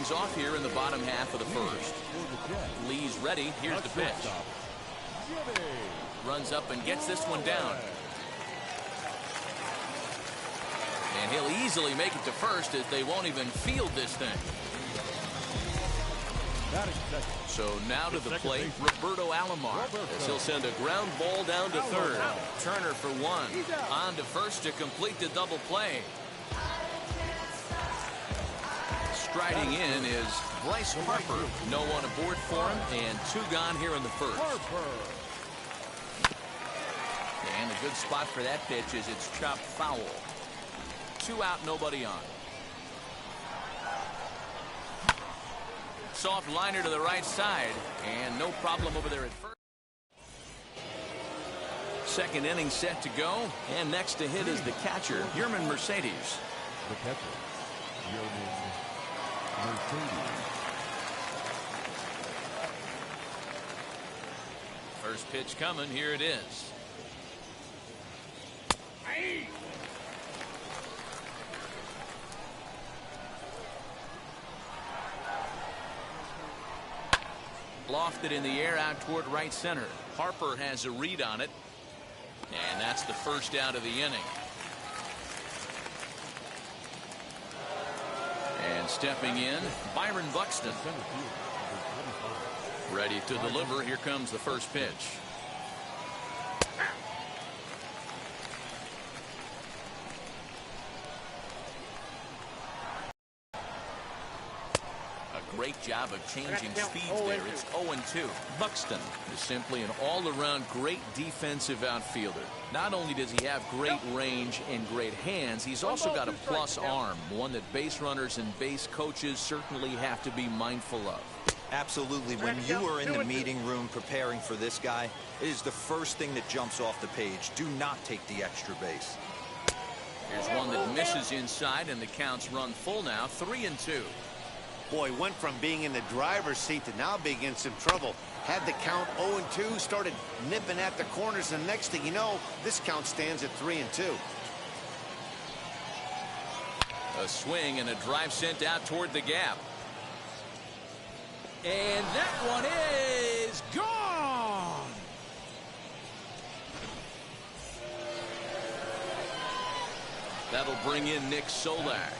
things off here in the bottom half of the first. Lee's ready. Here's the pitch. Runs up and gets this one down. And he'll easily make it to first as they won't even field this thing. So now to the plate, Roberto Alomar, as he'll send a ground ball down to third. Turner for one. On to first to complete the double play. Striding in is Bryce Harper. No one aboard for him, and two gone here in the first. And a good spot for that pitch is it's chopped foul. 2 out, nobody on. Soft liner to the right side, and no problem over there at first. Second inning set to go, and next to hit is the catcher, Yerman Mercedes. The catcher, Yerman Mercedes. First pitch coming, here it is. Hey. Lofted in the air out toward right center. Harper has a read on it, and that's the first out of the inning. And stepping in, Byron Buxton. Ready to deliver. Here comes the first pitch. Great job of changing speeds there. It's 0-2. Buxton is simply an all-around great defensive outfielder. Not only does he have great range and great hands, he's also got a plus arm, one that base runners and base coaches certainly have to be mindful of. Absolutely. When you are in the meeting room preparing for this guy, it is the first thing that jumps off the page. Do not take the extra base. Here's one that misses inside, and the count's run full now, 3-2. Boy, went from being in the driver's seat to now being in some trouble. Had the count 0-2, started nipping at the corners, and the next thing you know, this count stands at 3-2. A swing and a drive sent out toward the gap. And that one is gone. That'll bring in Nick Solak.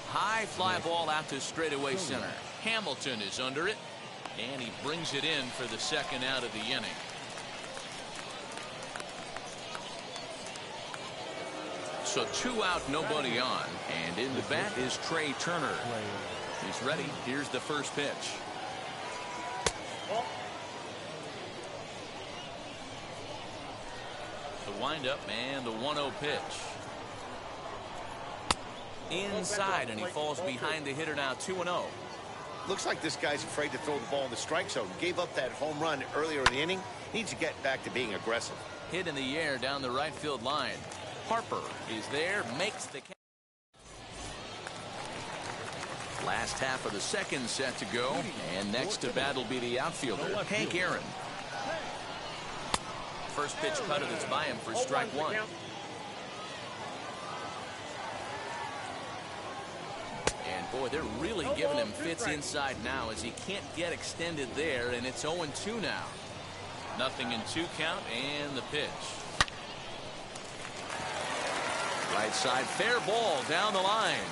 High fly ball out to straightaway center. Hamilton is under it, and he brings it in for the second out of the inning. So 2 out, nobody on, and in the bat is Trey Turner. He's ready. Here's the first pitch. The windup and the 1-0 pitch. Inside, and he falls behind the hitter now, 2-0. Looks like this guy's afraid to throw the ball in the strike zone. Gave up that home run earlier in the inning. Needs to get back to being aggressive. Hit in the air down the right field line. Harper is there, makes the catch. Last half of the second set to go, and next to bat will be the outfielder, Hank Aaron. First pitch cut, and it's by him for strike one. And boy, they're really giving him fits inside now as he can't get extended there, and it's 0-2 now. Nothing in 2 count, and the pitch. Right side, fair ball down the line.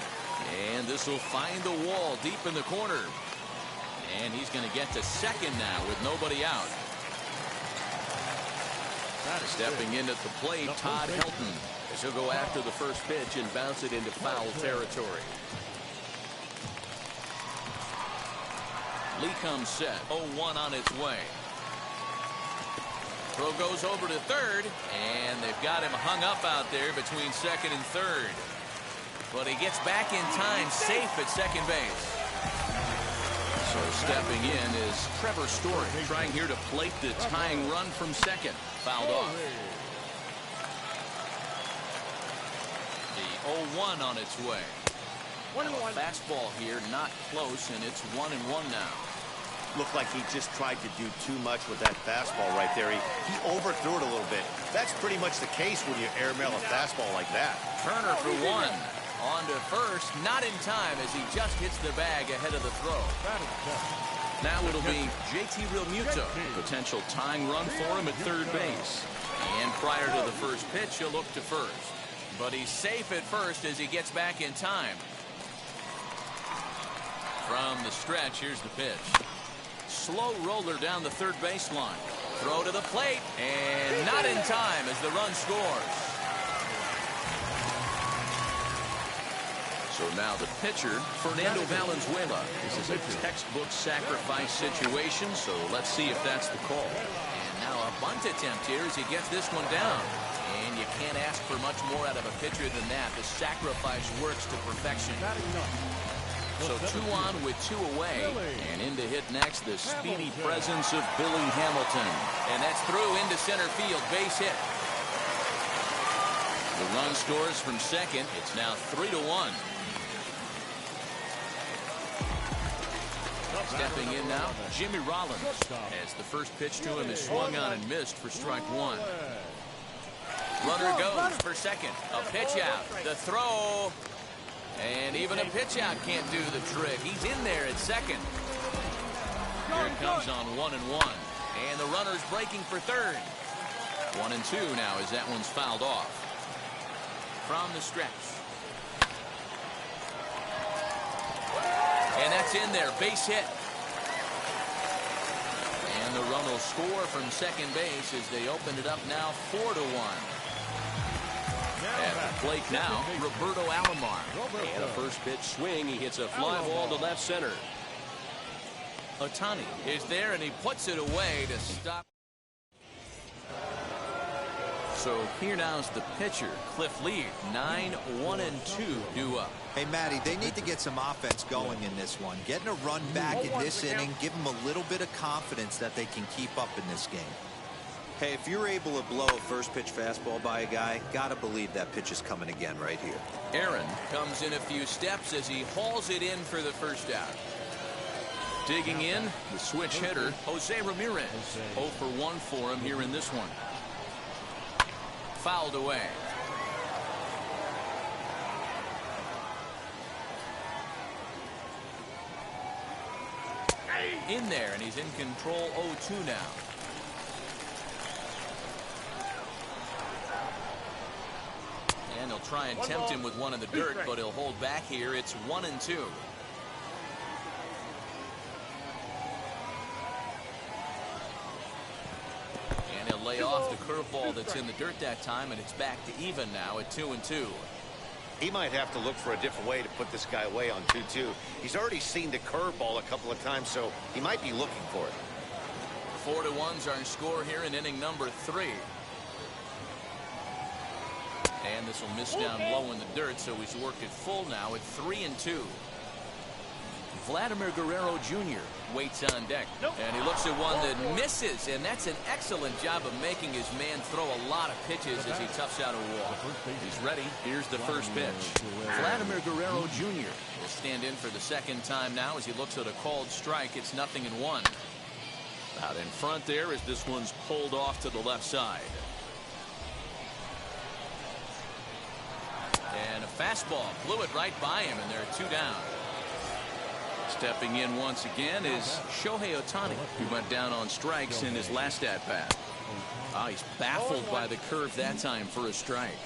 And this will find the wall deep in the corner. And he's going to get to second now with nobody out. Stepping in at the plate, Todd Helton, as he'll go after the first pitch and bounce it into foul territory. Lee comes set, 0-1 on its way. Throw goes over to third, and they've got him hung up out there between second and third. But he gets back in time, safe at second base. So stepping in is Trevor Story, trying here to plate the tying run from second. Fouled off. The 0-1 on its way. Fastball here, not close, and it's 1-1 now. Looked like he just tried to do too much with that fastball right there. He overthrew it a little bit. That's pretty much the case when you airmail a fastball like that. Turner for one. On to first, not in time as he just hits the bag ahead of the throw. Now it'll be JT Realmuto. Potential tying run for him at third base. And prior to the first pitch, he'll look to first. But he's safe at first as he gets back in time. From the stretch, here's the pitch. Slow roller down the third baseline. Throw to the plate, and not in time as the run scores. So now the pitcher, Fernando Valenzuela. This is a textbook sacrifice situation, so let's see if that's the call. And now a bunt attempt here as he gets this one down. And you can't ask for much more out of a pitcher than that. The sacrifice works to perfection. So 2 on with 2 away. And in to hit next, the speedy presence of Billy Hamilton. And that's through into center field. Base hit. The run scores from second. It's now 3-1. Stepping in now, Jimmy Rollins, as the first pitch to him is swung on and missed for strike 1. Runner goes for second. A pitch out. The throw. And even a pitch out can't do the trick. He's in there at second. Here it comes on 1-1. And the runner's breaking for third. 1-2 now as that one's fouled off. From the stretch. And that's in there. Base hit. And the run will score from second base as they open it up now 4-1. At the plate now, Roberto Alomar. And a first pitch swing. He hits a fly ball to left center. Ohtani is there, and he puts it away to stop. So here now's the pitcher, Cliff Lee. 9-1-2 due up. Hey, Matty, they need to get some offense going in this one. Getting a run back in this inning, give them a little bit of confidence that they can keep up in this game. Hey, if you're able to blow a first pitch fastball by a guy, gotta believe that pitch is coming again right here. Aaron comes in a few steps as he hauls it in for the first out. Digging in, the switch hitter, Jose Ramirez. 0 for 1 for him here in this one. Fouled away. In there, and he's in control 0-2 now. And they'll try and tempt him with one in the dirt, but he'll hold back here. It's 1-2. And he'll lay off the curveball that's in the dirt that time, and it's back to even now at 2-2. He might have to look for a different way to put this guy away on 2-2. He's already seen the curveball a couple of times, so he might be looking for it. 4-1's our score here in inning number 3. And this will miss down low in the dirt, so he's worked it full now at 3-2. Vladimir Guerrero Jr. waits on deck. And he looks at one that misses, and that's an excellent job of making his man throw a lot of pitches as he toughs out a wall. He's ready. Here's the first pitch. Vladimir Guerrero Jr. will stand in for the second time now as he looks at a called strike. It's 0-1. Out in front there as this one's pulled off to the left side. And a fastball blew it right by him, and there are 2 down. Stepping in once again is Shohei Ohtani, who went down on strikes in his last at-bat. He's baffled by the curve that time for a strike.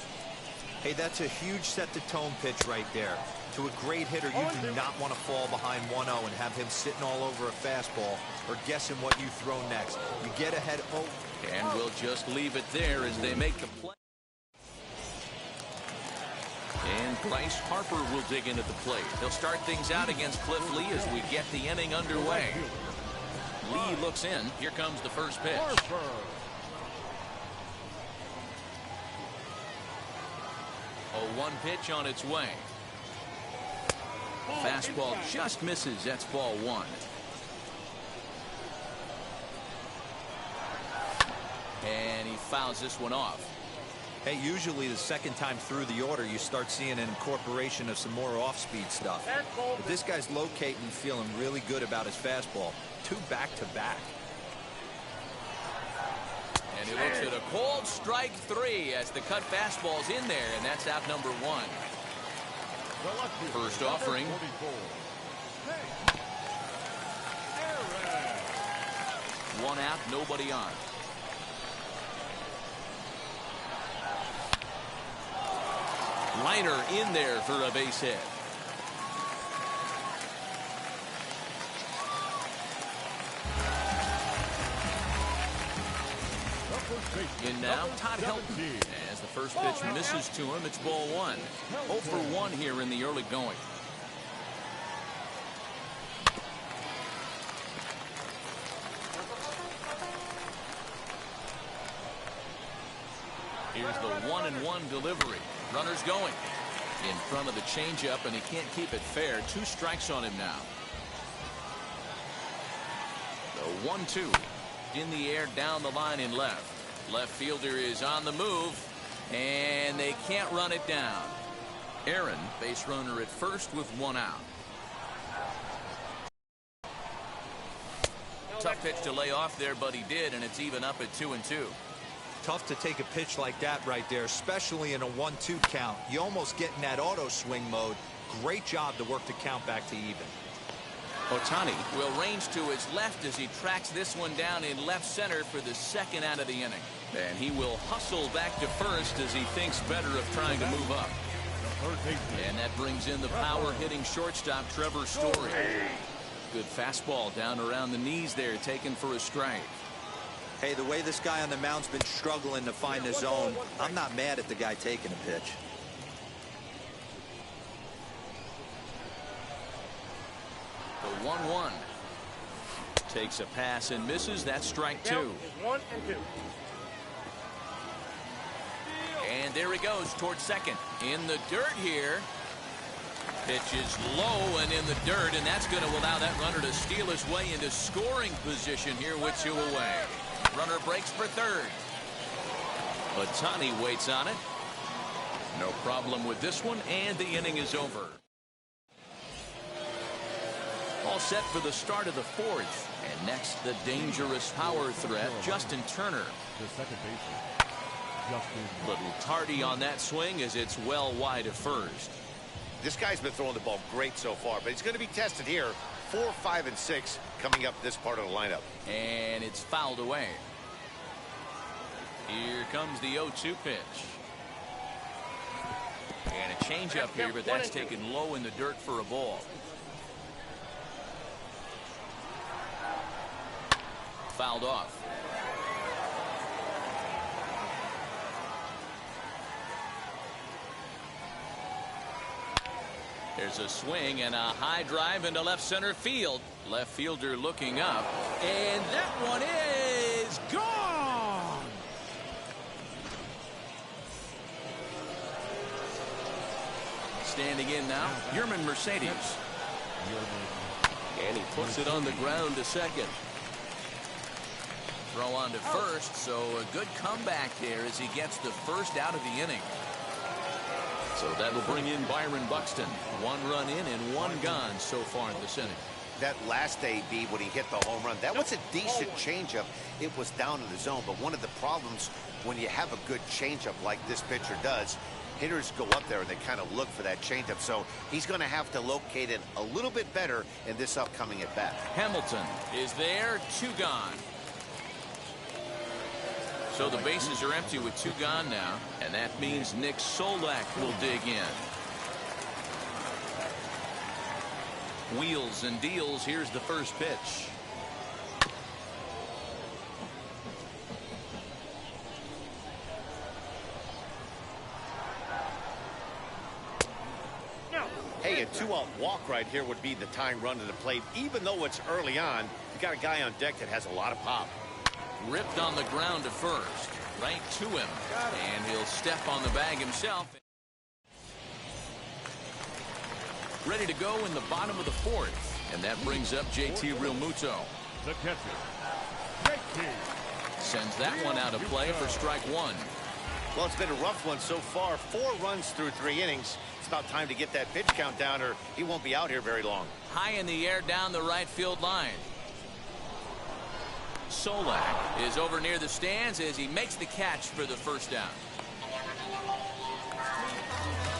Hey, that's a huge set-the-tone pitch right there. To a great hitter, you do not want to fall behind 1-0 and have him sitting all over a fastball or guessing what you throw next. You get ahead. And we'll just leave it there as they make the play. And Bryce Harper will dig in at the plate. He'll start things out against Cliff Lee as we get the inning underway. Lee looks in. Here comes the first pitch. A 1 pitch on its way. Fastball just misses. That's ball 1. And he fouls this one off. Hey, usually the second time through the order, you start seeing an incorporation of some more off-speed stuff. But this guy's locating and feeling really good about his fastball. 2 back-to-back. And he looks at a called strike 3 as the cut fastball's in there, and that's out number 1. First offering. One out, nobody on. Liner in there for a base hit. In now, Todd Helton. As the first pitch misses to him, it's ball one. 0 for 1 here in the early going. Here's the 1-1 delivery. Runner's going. In front of the changeup, and he can't keep it fair. 2 strikes on him now. The 1-2 in the air down the line in left. Left fielder is on the move, and they can't run it down. Aaron, base runner at first with 1 out. Tough pitch to lay off there, but he did, and it's even up at 2-2. Tough to take a pitch like that right there, especially in a 1-2 count. You almost get in that auto swing mode. Great job to work the count back to even. Ohtani will range to his left as he tracks this one down in left center for the second out of the inning. And he will hustle back to first as he thinks better of trying to move up. And that brings in the power-hitting shortstop Trevor Story. Good fastball down around the knees there, taken for a strike. Hey, the way this guy on the mound's been struggling to find the zone, I'm not mad at the guy taking a pitch. The 1-1 takes a pass and misses. That's strike 2. 1 and 2. And there he goes towards second. In the dirt here. Pitch is low and in the dirt, and that's going to allow that runner to steal his way into scoring position here with 2 away. Runner breaks for third. Ohtani waits on it. No problem with this one, and the inning is over. All set for the start of the 4th. And next, the dangerous power threat, Justin Turner. The second baseman, Justin. Little tardy on that swing as it's well wide of first. This guy's been throwing the ball great so far, but he's going to be tested here. 4, 5, and 6 coming up this part of the lineup. And it's fouled away. Here comes the 0-2 pitch. And a changeup here, but that's taken low in the dirt for a ball. Fouled off. There's a swing and a high drive into left center field. Left fielder looking up, and that one is gone. Standing in now, Yerman Mercedes. And he puts it on the ground to second. Throw on to first, so a good comeback there as he gets the first out of the inning. So that'll bring in Byron Buxton. 1 run in and 1 gone so far in this inning. That last AB when he hit the home run, that was a decent changeup. It was down in the zone, but one of the problems when you have a good changeup like this pitcher does, hitters go up there and they kind of look for that changeup. So he's going to have to locate it a little bit better in this upcoming at bat. Hamilton is there, 2 gone. So the bases are empty with 2 gone now, and that means Nick Solak will dig in. Wheels and deals. Here's the first pitch. Hey, a 2-out walk right here would be the tying run to the plate. Even though it's early on, you got a guy on deck that has a lot of pop. Ripped on the ground to first. Right to him. And he'll step on the bag himself. Ready to go in the bottom of the 4th. And that brings up JT Realmuto. The catcher, JT. Sends that one out of play for strike 1. Well, it's been a rough one so far. 4 runs through 3 innings. It's about time to get that pitch count down or he won't be out here very long. High in the air down the right field line. Solak is over near the stands as he makes the catch for the first down.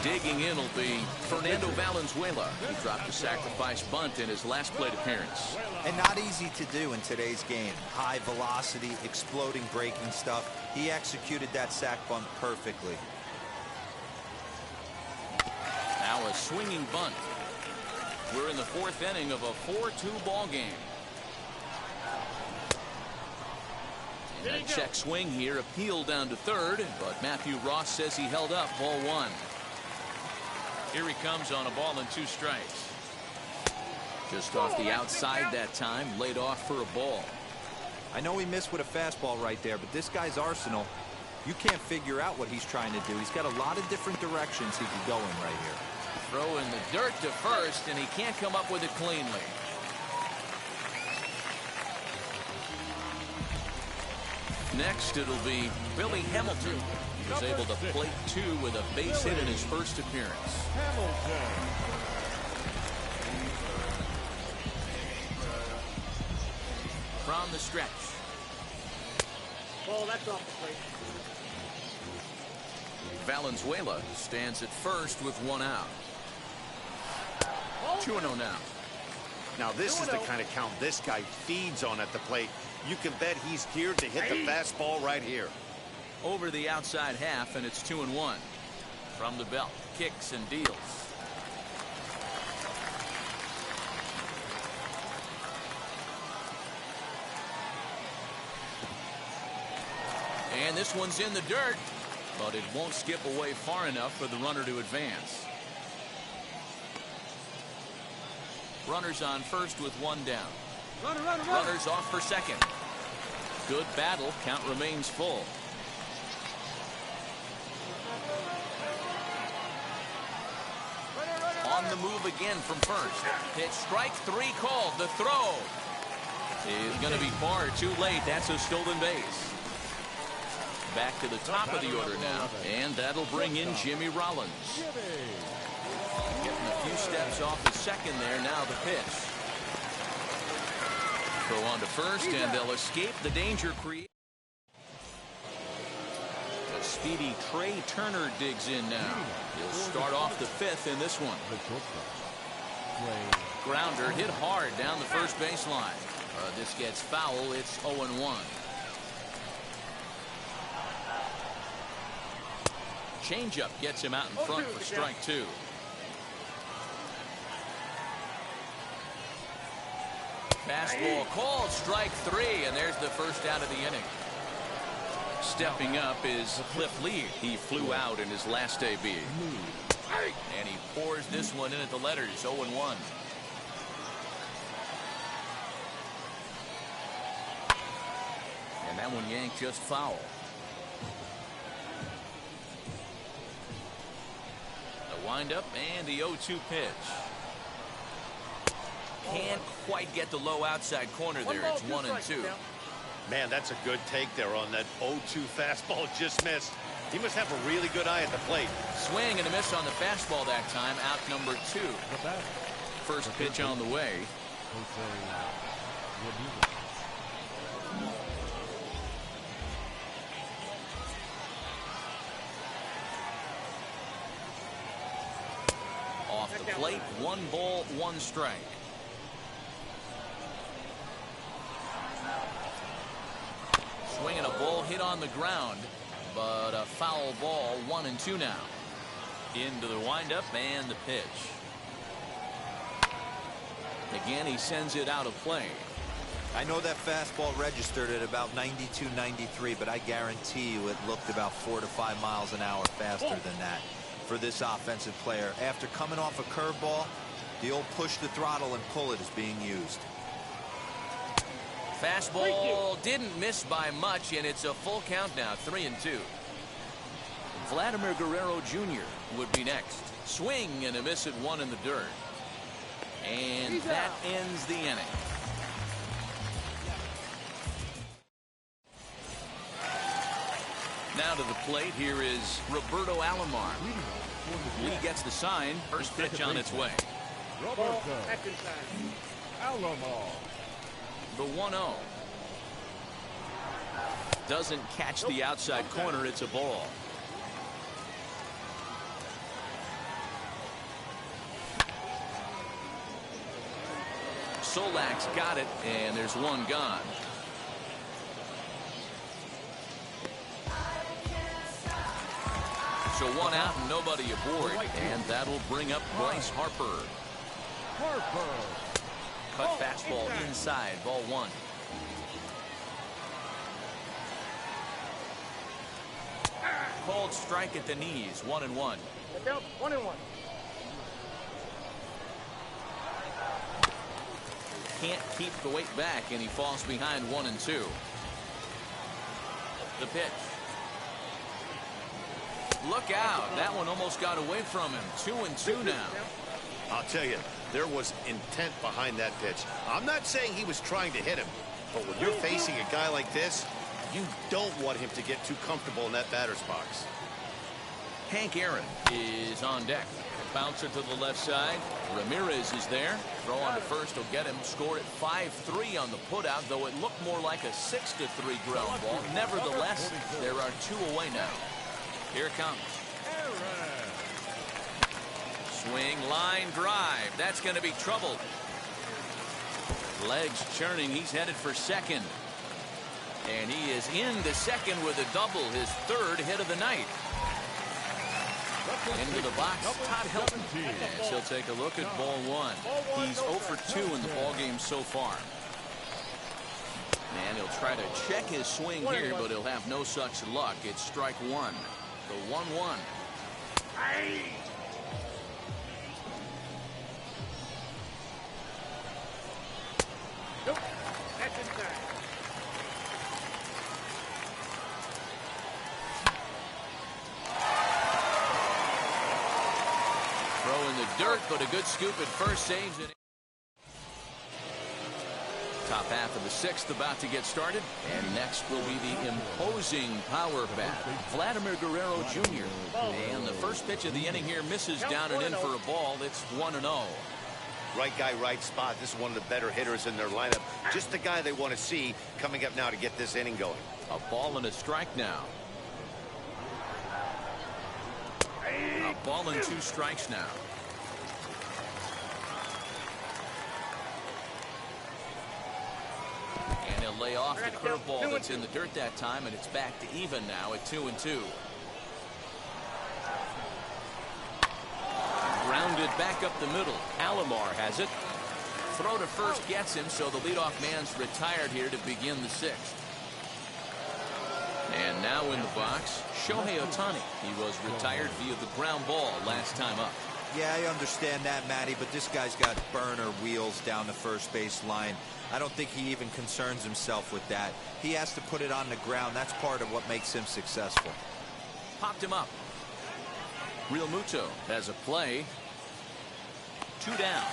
Digging in will be Fernando Valenzuela, who dropped a sacrifice bunt in his last plate appearance. And not easy to do in today's game. High velocity, exploding breaking stuff. He executed that sac bunt perfectly. Now a swinging bunt. We're in the fourth inning of a 4-2 ball game. And a check swing here, appealed down to third, but Matthew Ross says he held up, ball one. Here he comes on a ball and 2 strikes. Just off the outside that time, laid off for a ball. I know he missed with a fastball right there, but this guy's arsenal, you can't figure out what he's trying to do. He's got a lot of different directions he could go in right here. Throw in the dirt to first, and he can't come up with it cleanly. Next, it'll be Billy Hamilton. He was able to plate 2 with a base hit in his first appearance. From the stretch. Ball, that's off the plate. Valenzuela stands at first with 1 out. 2-0 now. Now this is the kind of count this guy feeds on at the plate. You can bet he's geared to hit the fastball right here. Over the outside half, and it's 2-1. From the belt, kicks and deals. And this one's in the dirt, but it won't skip away far enough for the runner to advance. Runners on first with 1 down. Runners off for second. Good battle. Count remains full. On the move again from first. Pitch, strike 3 called. The throw is going to be far too late. That's a stolen base. Back to the top of the order now, and that'll bring in Jimmy Rollins. Getting a few steps off the second there. Now the pitch. Throw on to first, and they'll escape the danger created. The speedy Trey Turner digs in now. He'll start off the 5th in this one. Grounder hit hard down the first baseline. This gets foul. It's 0-1. Changeup gets him out in front for strike 2. Fastball called, strike 3, and there's the first out of the inning. Stepping up is Cliff Lee. He flew out in his last AB. And he pours this one in at the letters, 0-1. And that one yanked just foul. The windup and the 0-2 pitch. Can't quite get the low outside corner there. It's 1-2. Man, that's a good take there on that 0-2 fastball. Just missed. He must have a really good eye at the plate. Swing and a miss on the fastball that time. Out number 2. First pitch on the way. Off the plate, 1 ball, 1 strike. Swinging a ball hit on the ground, but a foul ball. 1-2 now. Into the windup and the pitch. Again, he sends it out of play. I know that fastball registered at about 92, 93, but I guarantee you it looked about 4 to 5 miles an hour faster than that for this offensive player. After coming off a curveball, the old push the throttle and pull it is being used. Fastball didn't miss by much, and it's a full count now, 3-2. Vladimir Guerrero Jr. would be next. Swing and a miss at 1 in the dirt. And that ends the inning. Now to the plate, here is Roberto Alomar. Lee gets the sign. First pitch on its way. Roberto Alomar. The 1-0. Doesn't catch the outside corner. It's a ball. Solak's got it, and there's one gone. So one out and nobody aboard, and that'll bring up Bryce Harper. Cut fastball inside, ball one. Called strike at the knees, 1-1. 1-1. Can't keep the weight back, and he falls behind 1-2. The pitch. Look out. That one almost got away from him. 2-2 now. I'll tell you, there was intent behind that pitch. I'm not saying he was trying to hit him, but when you're facing a guy like this, you don't want him to get too comfortable in that batter's box. Hank Aaron is on deck. Bouncer to the left side. Ramirez is there. Throw on to first will get him. Score at 5-3 on the putout, though it looked more like a 6-3 ground ball. Nevertheless, there are 2 away now. Here it comes. Swing, line, drive. That's going to be trouble. Legs churning. He's headed for second. And he is into second with a double, his 3rd hit of the night. Into the box, Todd Helton. As he'll take a look at ball one. He's 0 for 2 in the ball game so far. And he'll try to check his swing here, but he'll have no such luck. It's strike one. The 1-1. Nope. That's inside. Throw in the dirt, but a good scoop at first, saves it. Top half of the 6th about to get started, and next will be the imposing power bat, Vladimir Guerrero Jr. And the first pitch of the inning here misses down and in for a ball. It's 1-0. Right guy, right spot. This is one of the better hitters in their lineup. Just the guy they want to see coming up now to get this inning going. A ball and a strike now. A ball and 2 strikes now. And he'll lay off the curveball that's in the dirt that time, and it's back to even now at 2-2. Grounded back up the middle. Alomar has it. Throw to first gets him, so the leadoff man's retired here to begin the 6th. And now in the box, Shohei Ohtani. He was retired via the ground ball last time up. Yeah, I understand that, Matty, but this guy's got burner wheels down the first base line. I don't think he even concerns himself with that. He has to put it on the ground. That's part of what makes him successful. Popped him up. Real Muto has a play. 2 down.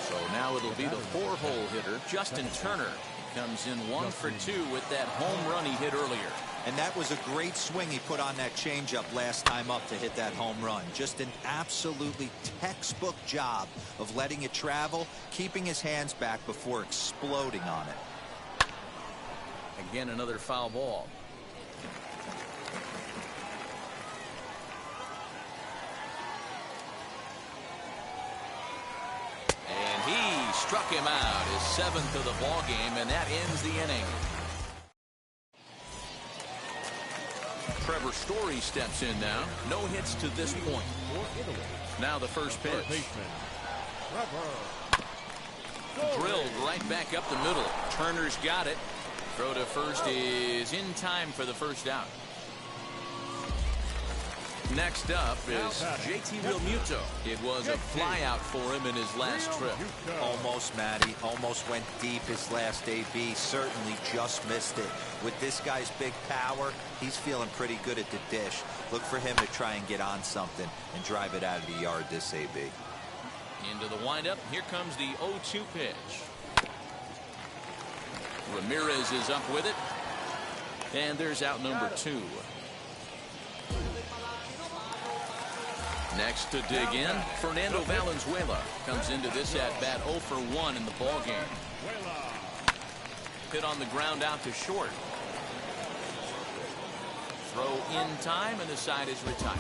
So now it'll be the 4-hole hitter, Justin Turner. Comes in 1 for 2 with that home run he hit earlier. And that was a great swing he put on that changeup last time up to hit that home run. Just an absolutely textbook job of letting it travel, keeping his hands back before exploding on it. Again, another foul ball. And he struck him out, his 7th of the ball game, and that ends the inning. Trevor Story steps in now. No hits to this point. Now the first pitch. Drilled right back up the middle. Turner's got it. Throw to first is in time for the first out. Next up is JT Realmuto. It was a fly out for him in his last trip. Almost, Matty. Almost went deep his last AB. Certainly just missed it. With this guy's big power, he's feeling pretty good at the dish. Look for him to try and get on something and drive it out of the yard this AB. Into the windup. Here comes the 0-2 pitch. Ramirez is up with it. And there's out number 2. Next to dig in, Fernando Valenzuela comes into this at-bat 0 for 1 in the ballgame. Hit on the ground out to short. Throw in time, and the side is retired.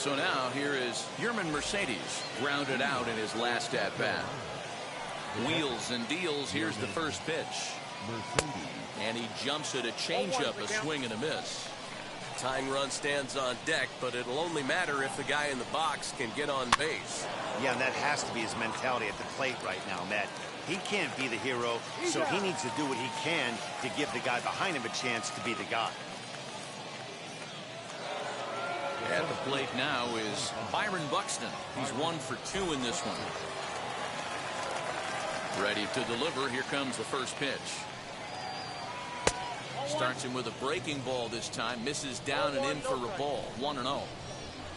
So now here is Yerman Mercedes, grounded out in his last at bat. Wheels and deals. Here's the first pitch. And he jumps at a changeup, a swing and a miss. Tying run stands on deck, but it'll only matter if the guy in the box can get on base. Yeah, and that has to be his mentality at the plate right now, Matt. He can't be the hero, so he needs to do what he can to give the guy behind him a chance to be the guy. At the plate now is Byron Buxton. He's 1 for 2 in this one. Ready to deliver. Here comes the first pitch. Starts him with a breaking ball this time. Misses down and in for a ball. 1-0.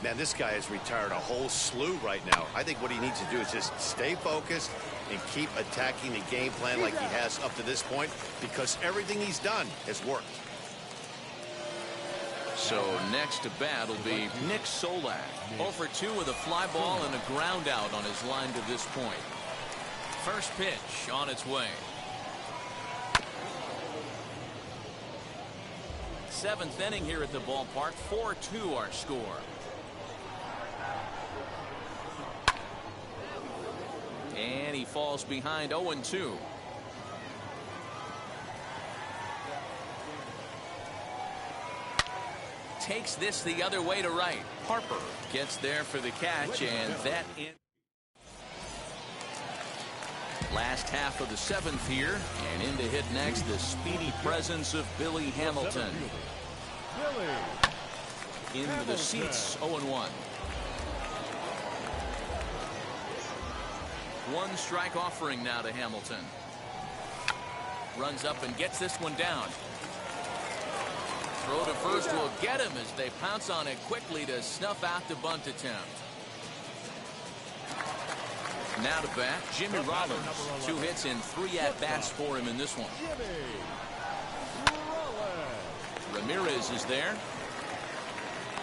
Man, this guy has retired a whole slew right now. I think what he needs to do is just stay focused and keep attacking the game plan like he has up to this point, because everything he's done has worked. So next to bat will be Nick Solak. 0 for 2 with a fly ball and a ground out on his line to this point. First pitch on its way. 7th inning here at the ballpark. 4-2 our score. And he falls behind 0-2. Takes this the other way to right. Harper gets there for the catch, and that in. Last half of the 7th here, and in to hit next, the speedy presence of Billy Hamilton. Into the seats, 0-1. 1 strike offering now to Hamilton. Runs up and gets this one down. Throw to first will get him as they pounce on it quickly to snuff out the bunt attempt. Now to bat, Jimmy Rollins. 2 hits and 3 at-bats for him in this one. Ramirez is there.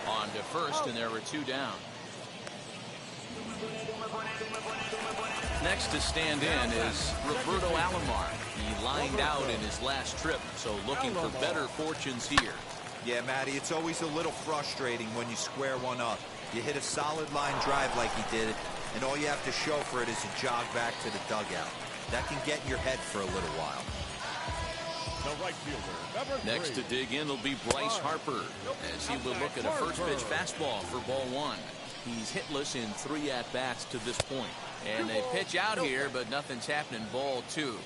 On to first, and there are 2 down. Next to stand in is Roberto Alomar. He lined out in his last trip, so looking for better fortunes here. Yeah, Matty, it's always a little frustrating when you square one up. You hit a solid line drive like he did, and all you have to show for it is a jog back to the dugout. That can get in your head for a little while. The right fielder, number 3. Next to dig in will be Bryce Harper, as he will look at a first pitch fastball for ball 1. He's hitless in 3 at-bats to this point. And they pitch out here, but nothing's happening. Ball 2.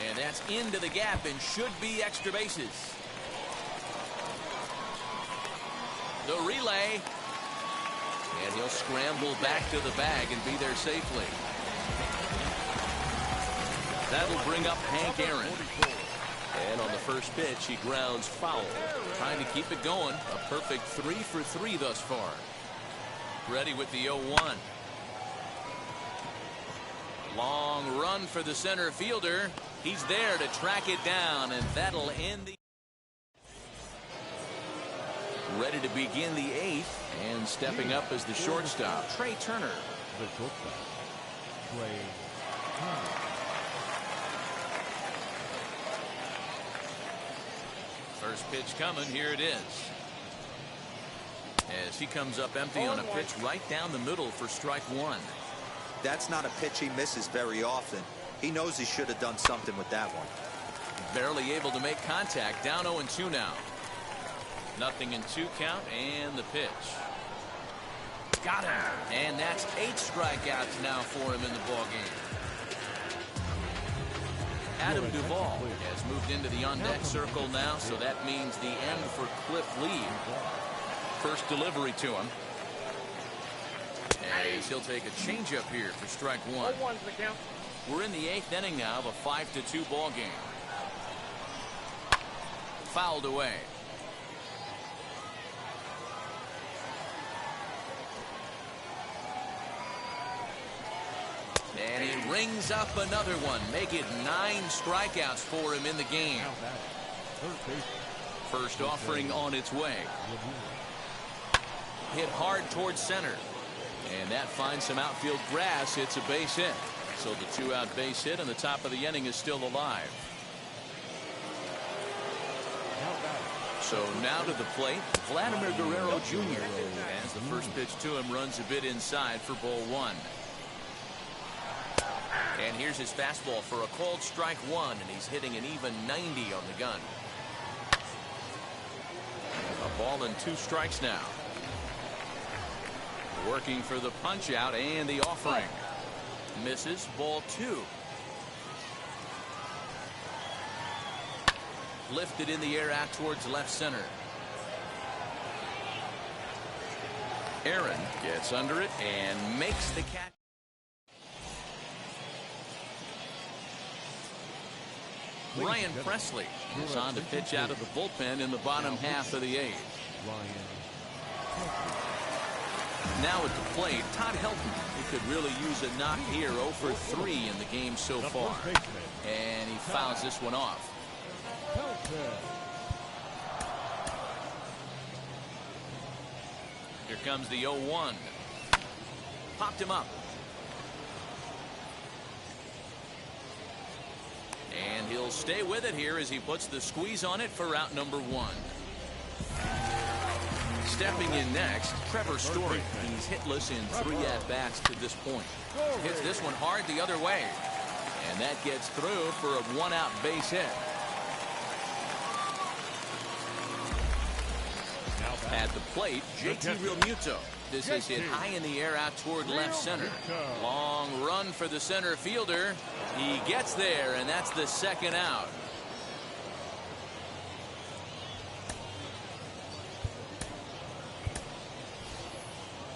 And that's into the gap and should be extra bases. The relay. And he'll scramble back to the bag and be there safely. That'll bring up Hank Aaron. And on the first pitch, he grounds foul. Trying to keep it going. A perfect 3 for 3 thus far. Ready with the 0-1. Long run for the center fielder. He's there to track it down, and that'll end the. Ready to begin the 8th, and stepping up as the shortstop, Trey Turner. The shortstop, Trey Turner. First pitch coming. Here it is. As he comes up empty on a pitch right down the middle for strike 1. That's not a pitch he misses very often. He knows he should have done something with that one. Barely able to make contact. Down 0-2 now. Nothing in 2 count, and the pitch. Got him. And that's 8 strikeouts now for him in the ballgame. Adam Duvall has moved into the on-deck circle now, so that means the end for Cliff Lee. First delivery to him. As he'll take a changeup here for strike 1. We're in the 8th inning now of a 5-2 ball game. Fouled away. And he rings up another one. Make it 9 strikeouts for him in the game. First offering on its way. Hit hard towards center. And that finds some outfield grass. It's a base hit. So the 2-out base hit and the top of the inning is still alive. So now to the plate, Vladimir Guerrero Jr. as the first pitch to him runs a bit inside for ball 1. And here's his fastball for a called strike 1, and he's hitting an even 90 on the gun. A ball and 2 strikes now. Working for the punch out and the offering. Misses, ball 2. Lifted in the air out towards left center. Aaron gets under it and makes the catch. Ryan Presley is on to pitch out of the bullpen in the bottom half of the 8th. Now at the plate, Todd Helton. He could really use a knock here. 0 for 3 in the game so far. And he fouls this one off. Here comes the 0-1. Popped him up. And he'll stay with it here as he puts the squeeze on it for out number 1. Stepping in next, Trevor Story. He's hitless in 3 at-bats to this point. Hits this one hard the other way. And that gets through for a 1-out base hit. At the plate, JT Realmuto. This is hit high in the air out toward left center. Long run for the center fielder. He gets there, and that's the 2nd out.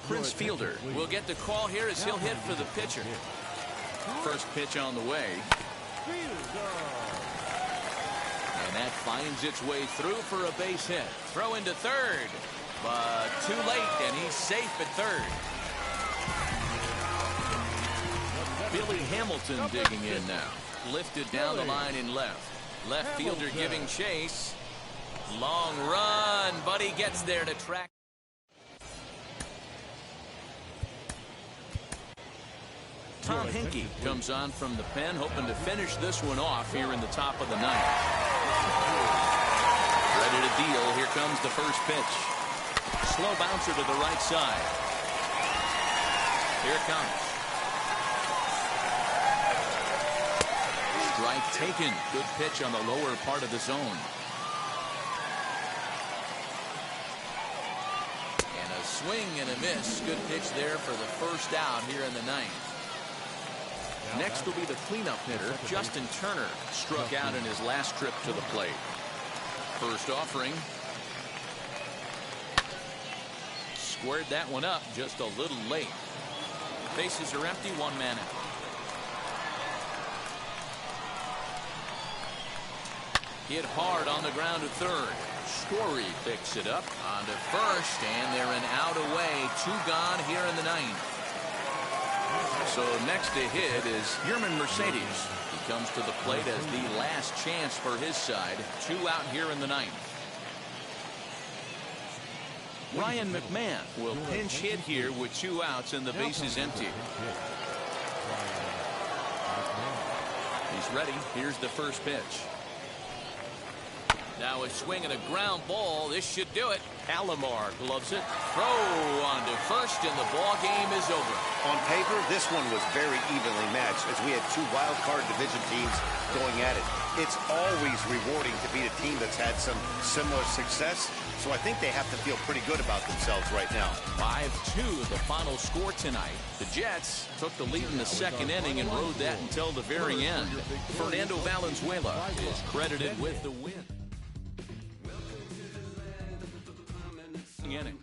Prince Fielder will get the call here as he'll hit for the pitcher. First pitch on the way. And that finds its way through for a base hit. Throw into third, but too late, and he's safe at third. Billy Hamilton digging in now. Lifted down the line in left. Left fielder giving chase. Long run, but he gets there to track. Tom Henke comes on from the pen, hoping to finish this one off here in the top of the 9th. Ready to deal. Here comes the first pitch. Slow bouncer to the right side. Here it comes. Strike taken. Good pitch on the lower part of the zone. And a swing and a miss. Good pitch there for the first out here in the 9th. Next will be the cleanup hitter, Justin Turner. Struck out in his last trip to the plate. First offering. Squared that one up just a little late. Bases are empty, 1 man out. Hit hard on the ground to third. Story picks it up onto first, and they're an out away. 2 gone here in the 9th. So next to hit is Yerman Mercedes. He comes to the plate as the last chance for his side. 2 out here in the 9th. Ryan McMahon will pinch hit here with 2 outs and the base is empty. He's ready. Here's the first pitch. Now a swing and a ground ball. This should do it. Alomar gloves it. Throw on to first, and the ball game is over. On paper, this one was very evenly matched as we had 2 wild card division teams going at it. It's always rewarding to beat a team that's had some similar success, so I think they have to feel pretty good about themselves right now. 5-2 the final score tonight. The Jets took the lead in the 2nd inning and rode that until the very end. Fernando Valenzuela is credited with the win. Inning.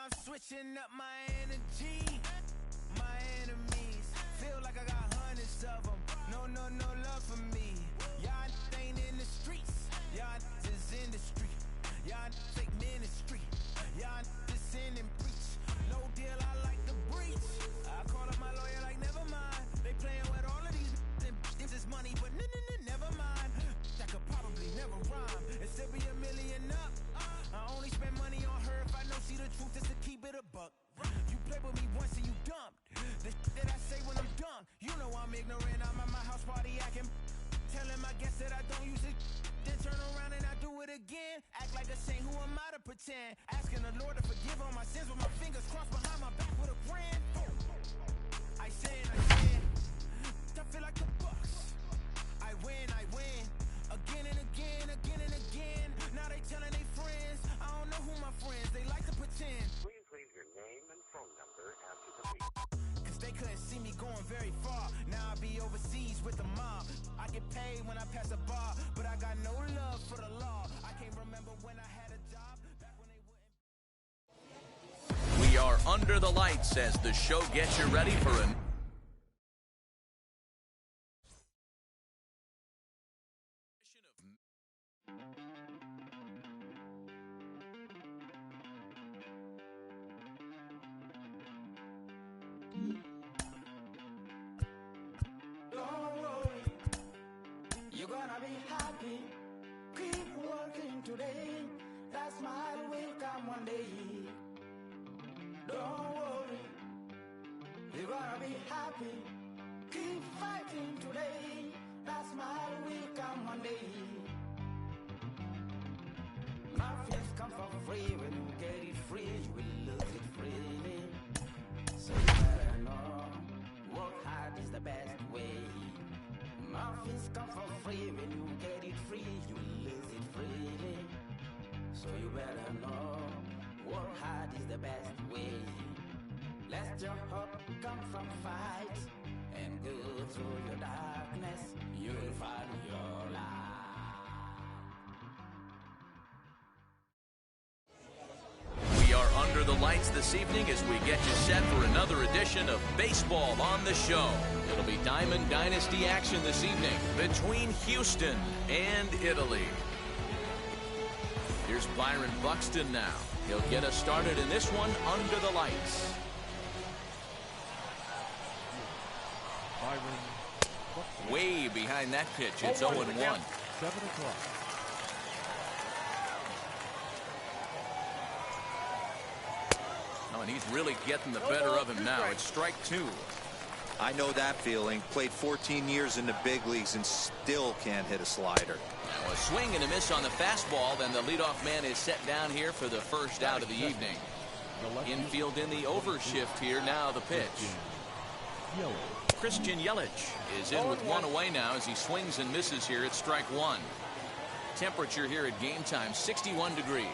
I'm switching up my energy. My enemies feel like I got hundreds of them. No love for me. Y'all ain't in the streets. Y'all is in the street. Y'all take ministry. Y'all just sin and preach. No deal, I like the breach. I call up my lawyer like, never mind. They playing with all of these and this is money, but never mind. That could probably never rhyme and still be a million up. I only spend money on her if I know she the truth, just to keep it a buck. You play with me once and you dumped. The that I say when I'm done, you know I'm ignorant. I'm at my house party acting, telling my guests that I don't use it. Then turn around and I do it again. Act like a saint, who am I to pretend? Asking the Lord to forgive all my sins with my fingers crossed behind my back with a grin. I sin. I feel like the Bucks. I win. Again and again. Now they telling their friends. I don't know who my friends, they like to pretend. Please leave your name and phone number after the beep. Cause they couldn't see me going very far. Now I be overseas with the mob. I get paid when I pass a bar, but I got no love for the law. I can't remember when I had a job, back when they wouldn't. We are under the lights as the show gets you ready for a Don't worry, you're gonna be happy. Keep working today. That smile will come one day. Don't worry, you're gonna be happy. Keep fighting today. That smile will come one day. Nothing's come for free. When you get it free, you will lose it freely. So you better know, work hard is the best way. Nothing's come for free. When you get it free, you will lose it freely. So you better know, work hard is the best way. Let your hope come from fight and go through your darkness. You'll find your light. We are under the lights this evening as we get you set for another edition of Baseball on the Show. It'll be Diamond Dynasty action this evening between Houston and Italy. Here's Byron Buxton now. He'll get us started in this one under the lights. Byron Buxton. Way behind that pitch. It's 0-1. 7 o'clock. Oh, and he's really getting the better of him now. It's strike two. I know that feeling. Played 14 years in the big leagues and still can't hit a slider. Now a swing and a miss on the fastball. Then the leadoff man is set down here for the first out of the evening. Infield in the overshift here. Now the pitch. Christian Yelich is in with one away now as he swings and misses here at strike one. Temperature here at game time, 61 degrees.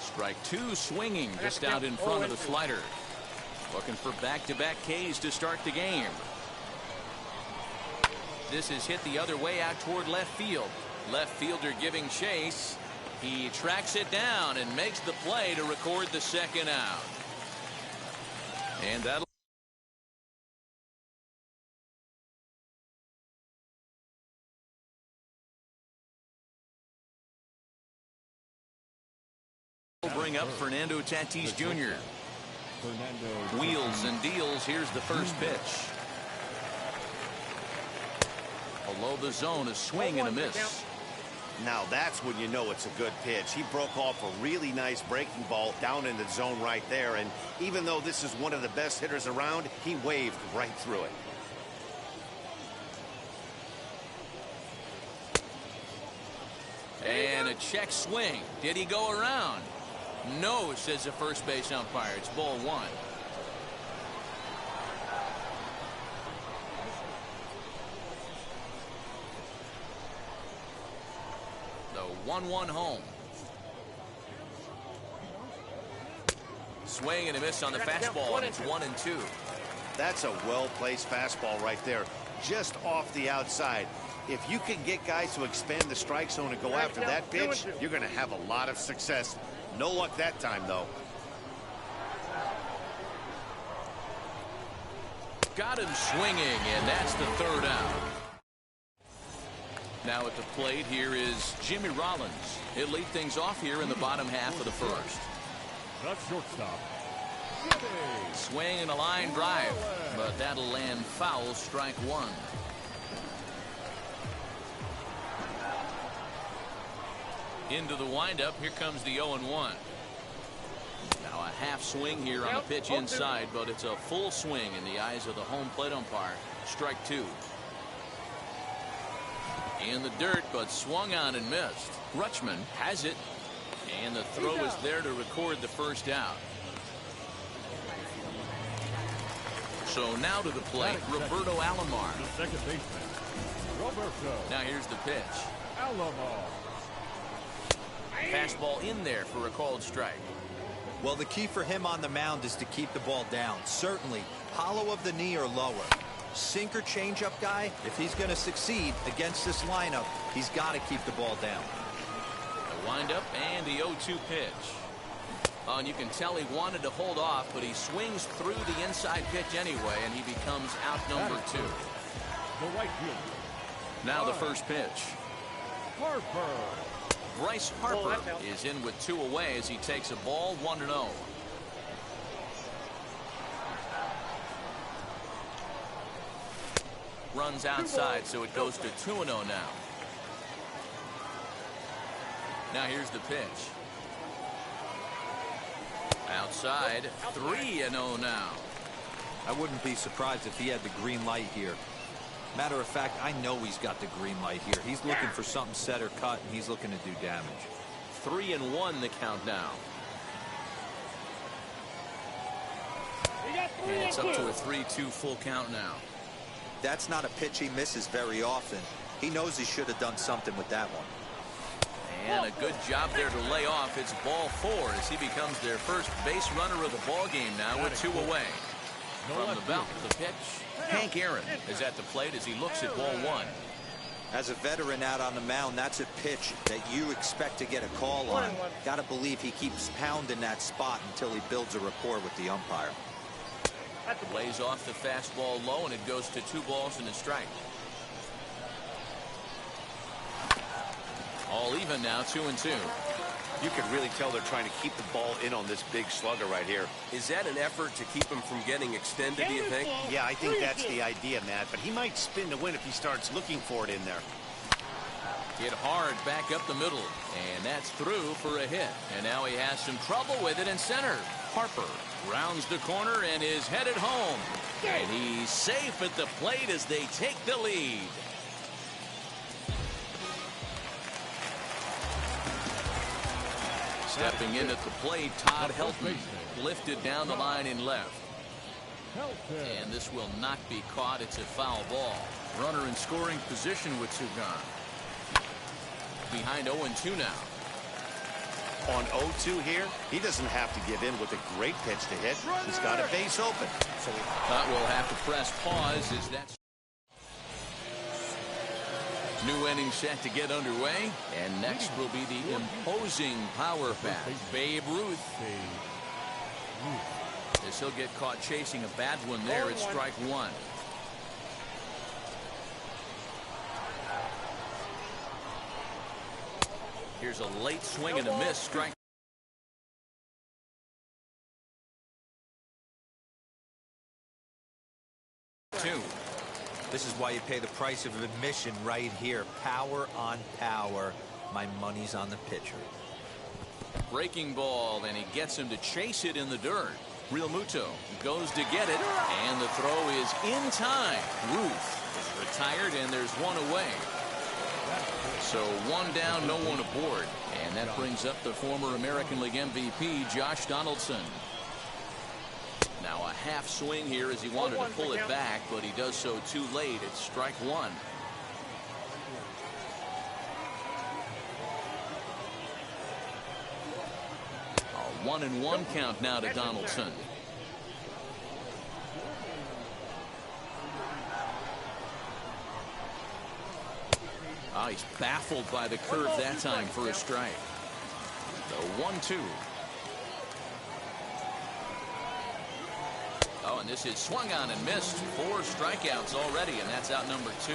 Strike two, swinging just out in front of the slider. Looking for back-to-back Ks to start the game. This is hit the other way out toward left field. Left fielder giving chase. He tracks it down and makes the play to record the second out. And that'll bring up Fernando Tatis Jr. Wheels and deals. Here's the first pitch. Below the zone, a swing and a miss. Now that's when you know it's a good pitch. He broke off a really nice breaking ball down in the zone right there. And even though this is one of the best hitters around, he waved right through it. And a check swing. Did he go around? No, says the first base umpire. It's ball one. The 1-1 home. Swing and a miss on the fastball, and it's 1-2. That's a well-placed fastball right there, just off the outside. If you can get guys to expand the strike zone and go after that pitch, you're going to have a lot of success. No luck that time, though. got him swinging, and that's the third out. Now at the plate, here is Jimmy Rollins. He'll lead things off here in the bottom half of the first. The shortstop. Swing and a line drive, but that'll land foul, strike one. Into the windup, here comes the 0-1. Now a half swing here on the pitch inside, but it's a full swing in the eyes of the home plate umpire. Strike two. In the dirt, but swung on and missed. Rutschman has it, and the throw is there to record the first out. So now to the plate, Roberto Alomar. The second baseman, Roberto. Now here's the pitch. Alomar. Fastball in there for a called strike. Well, the key for him on the mound is to keep the ball down. Certainly, hollow of the knee or lower. Sinker changeup guy, if he's going to succeed against this lineup, he's got to keep the ball down. The windup and the 0-2 pitch. Oh, and you can tell he wanted to hold off, but he swings through the inside pitch anyway, and he becomes out number two. The right fielder. Now the first pitch. Harper. Bryce Harper is in with two away as he takes a ball 1-0. Runs outside, so it goes to 2-0 now. Now here's the pitch. Outside, 3-0 now. I wouldn't be surprised if he had the green light here. Matter of fact, I know he's got the green light here. He's looking for something set or cut, and he's looking to do damage. 3-1 the count now. And it's up to a 3-2 full count now. That's not a pitch he misses very often. He knows he should have done something with that one. And a good job there to lay off. It's ball four as he becomes their first base runner of the ball game now with two away. From the belt, the pitch. Hank Aaron is at the plate as he looks at ball one. As a veteran out on the mound, that's a pitch that you expect to get a call on. Got to believe he keeps pounding that spot until he builds a rapport with the umpire. Lays off the fastball low, and it goes to 2 balls and a strike. All even now, 2-2. You can really tell they're trying to keep the ball in on this big slugger right here. Is that an effort to keep him from getting extended, do you think? Yeah, I think that's the idea, Matt. But he might spin to win if he starts looking for it in there. Hit hard back up the middle, and that's through for a hit. And now he has some trouble with it in center. Harper rounds the corner and is headed home. And he's safe at the plate as they take the lead. Stepping in at the plate, Todd Helton lifted down the line in left. And this will not be caught. It's a foul ball. Runner in scoring position with two gone. Behind 0-2 now. On 0-2 here, he doesn't have to give in with a great pitch to hit. He's got a base open. So we'll have to press pause as that's new inning set to get underway. And next will be the imposing power bat, Babe Ruth. As he'll get caught chasing a bad one there at strike one. Here's a late swing and a miss. Strike two. This is why you pay the price of admission right here. Power on power. My money's on the pitcher. Breaking ball, and he gets him to chase it in the dirt. Real Muto goes to get it, and the throw is in time. Ruth is retired, and there's one away. So one down, no one aboard. And that brings up the former American League MVP, Josh Donaldson. Now a half swing here as he wanted to pull it back, but he does so too late. It's strike one. A 1-1 count now to Donaldson. Oh, he's baffled by the curve that time for a strike. The 1-2. Oh, and this is swung on and missed. 4 strikeouts already, and that's out number 2.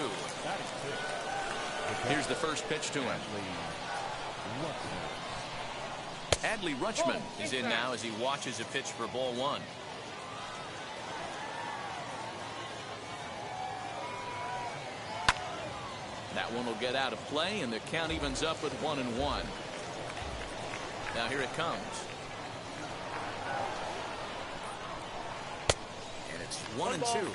Here's the first pitch to him. Adley Rutschman is in now as he watches a pitch for ball 1. That one will get out of play, and the count evens up with 1-1. Now here it comes. And it's 1-2.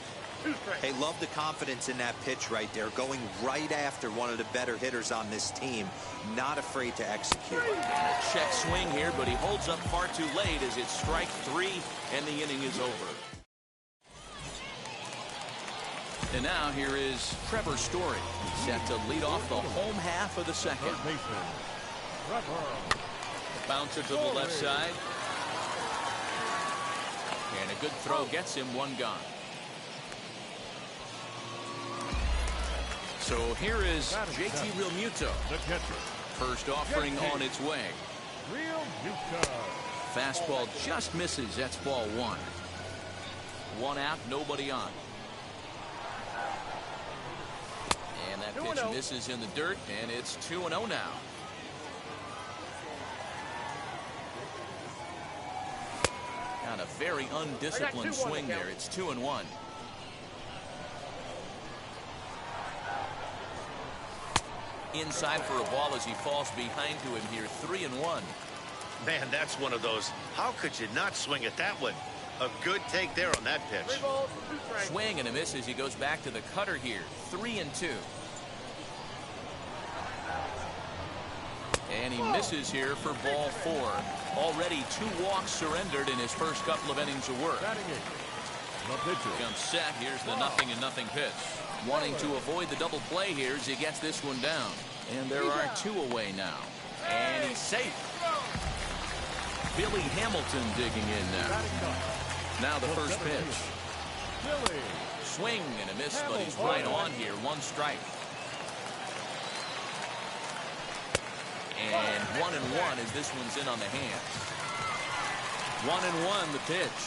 Hey, love the confidence in that pitch right there. Going right after one of the better hitters on this team. Not afraid to execute. And a check swing here, but he holds up far too late as it's strike 3, and the inning is over. And now here is Trevor Story, set to lead off the home half of the second. Bouncer to the left side. And a good throw gets him 1 gone. So here is JT Realmuto. First offering on its way. Fastball just misses. That's ball 1. 1 out, nobody on. And that pitch misses in the dirt, and it's 2-0 now. Got a very undisciplined swing there. It's 2-1. Inside for a ball as he falls behind to him here. 3-1. Man, that's one of those. How could you not swing at that one? A good take there on that pitch. Swing and a miss as he goes back to the cutter here. 3-2. And he misses here for ball 4. Already 2 walks surrendered in his first couple of innings of work. Comes set. Here's the 0-0 pitch. Wanting to avoid the double play here as he gets this one down. And there are 2 away now. And he's safe. Billy Hamilton digging in now. Now the first pitch. Swing and a miss, but he's right on here. 1 strike. And 1-1 as this one's in on the hands. 1-1 the pitch.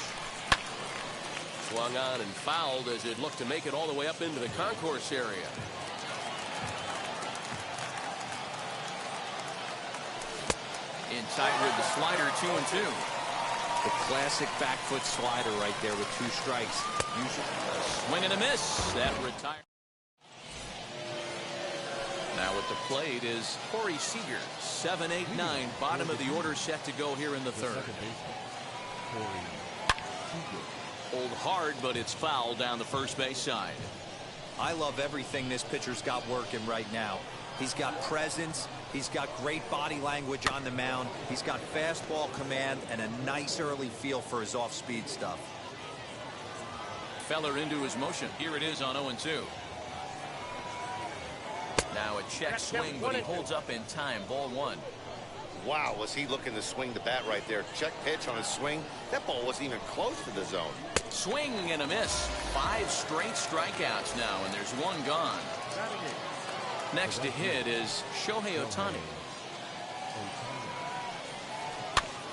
Swung on and fouled as it looked to make it all the way up into the concourse area. Inside with the slider, 2-2. The classic back foot slider right there with 2 strikes. A swing and a miss. That retired. Now at the plate is Corey Seager. 7-8-9. Bottom of the order set to go here in the 3rd. Hold hard, but it's fouled down the first base side. I love everything this pitcher's got working right now. He's got presence. He's got great body language on the mound. He's got fastball command and a nice early feel for his off-speed stuff. Feller into his motion. Here it is on 0-2. Now a check swing, but he holds up in time. Ball 1. Wow, was he looking to swing the bat right there. Check pitch on his swing. That ball wasn't even close to the zone. Swing and a miss. 5 straight strikeouts now, and there's 1 gone. Next to hit is Shohei Ohtani.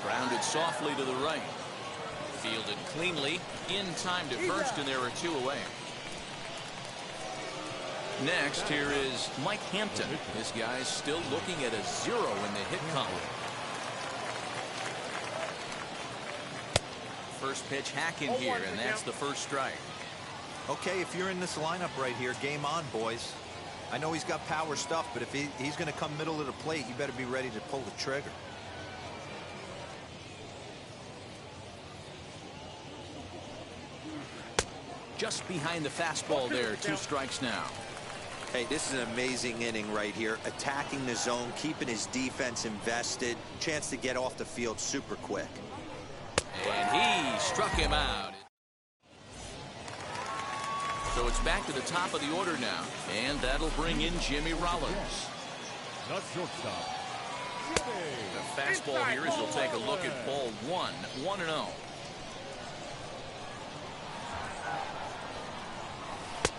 Grounded softly to the right. Fielded cleanly. In time to first, and there are 2 away. Next, here is Mike Hampton. This guy's still looking at a 0 in the hit column. First pitch hack in here, and that's the first strike. Okay, if you're in this lineup right here, game on, boys. I know he's got power stuff, but if he's going to come middle of the plate, you better be ready to pull the trigger. Just behind the fastball there. 2 strikes now. Hey, this is an amazing inning right here. Attacking the zone, keeping his defense invested. Chance to get off the field super quick. And he struck him out. So it's back to the top of the order now. And that'll bring in Jimmy Rollins. The shortstop, The fastball here is he'll take a look at ball 1. 1-0.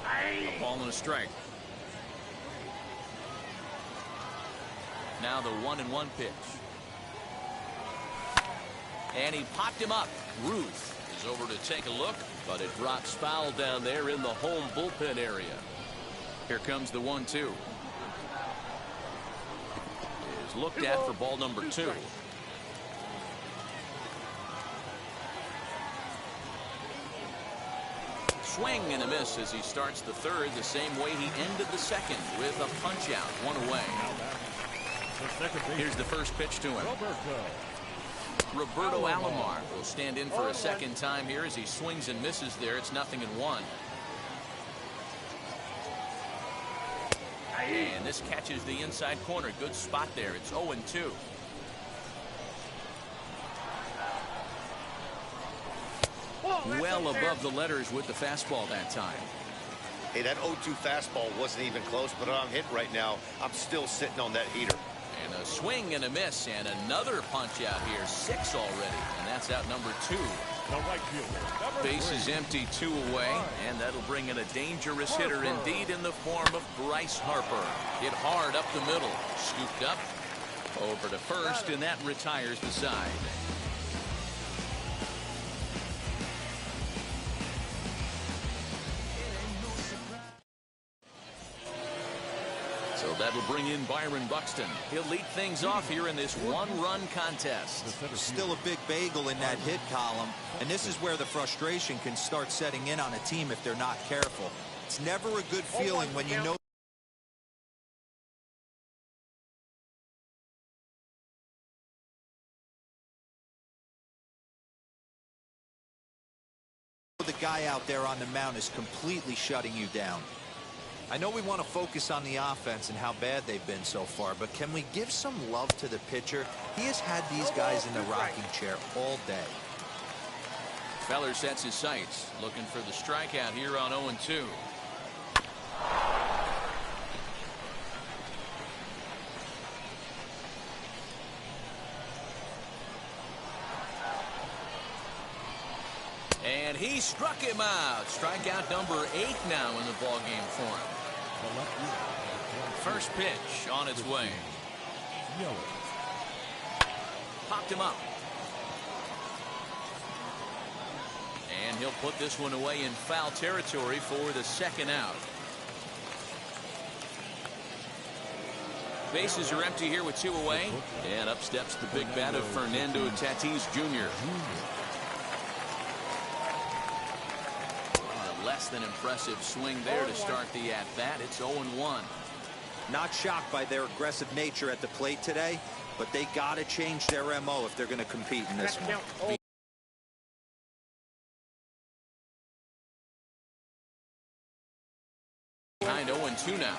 A ball and a strike. Now the 1-1 pitch. And he popped him up. Ruth is Goes over to take a look, but it drops foul down there in the home bullpen area. Here comes the 1-2. Is looked at for ball number 2. Swing and a miss as he starts the third the same way he ended the second with a punch out, 1 away. Here's the first pitch to him. Roberto Alomar will stand in for a second time here as he swings and misses there. It's 0-1. And this catches the inside corner. Good spot there. It's 0-2. Well above the letters with the fastball that time. Hey, that 0-2 fastball wasn't even close, but I'm hit right now. I'm still sitting on that heater. And a swing and a miss and another punch out here. 6 already. And that's out number 2. Base is empty, 2 away. And that'll bring in a dangerous hitter indeed in the form of Bryce Harper. Hit hard up the middle. Scooped up over to first, and that retires the side. So that'll bring in Byron Buxton. He'll lead things off here in this 1-run contest. Still a big bagel in that hit column, and this is where the frustration can start setting in on a team if they're not careful. It's never a good feeling when you know the guy out there on the mound is completely shutting you down. I know we want to focus on the offense and how bad they've been so far, but can we give some love to the pitcher? He has had these guys in the rocking chair all day. Feller sets his sights, looking for the strikeout here on 0-2. And he struck him out. Strikeout number 8 now in the ballgame for him. First pitch on its way. Popped him up. And he'll put this one away in foul territory for the second out. Bases are empty here with 2 away. And up steps the big bat of Fernando Tatis Jr. Less than impressive swing there to start the at-bat. It's 0-1. Not shocked by their aggressive nature at the plate today, but they got to change their MO if they're going to compete in this one. Behind 0-2 now.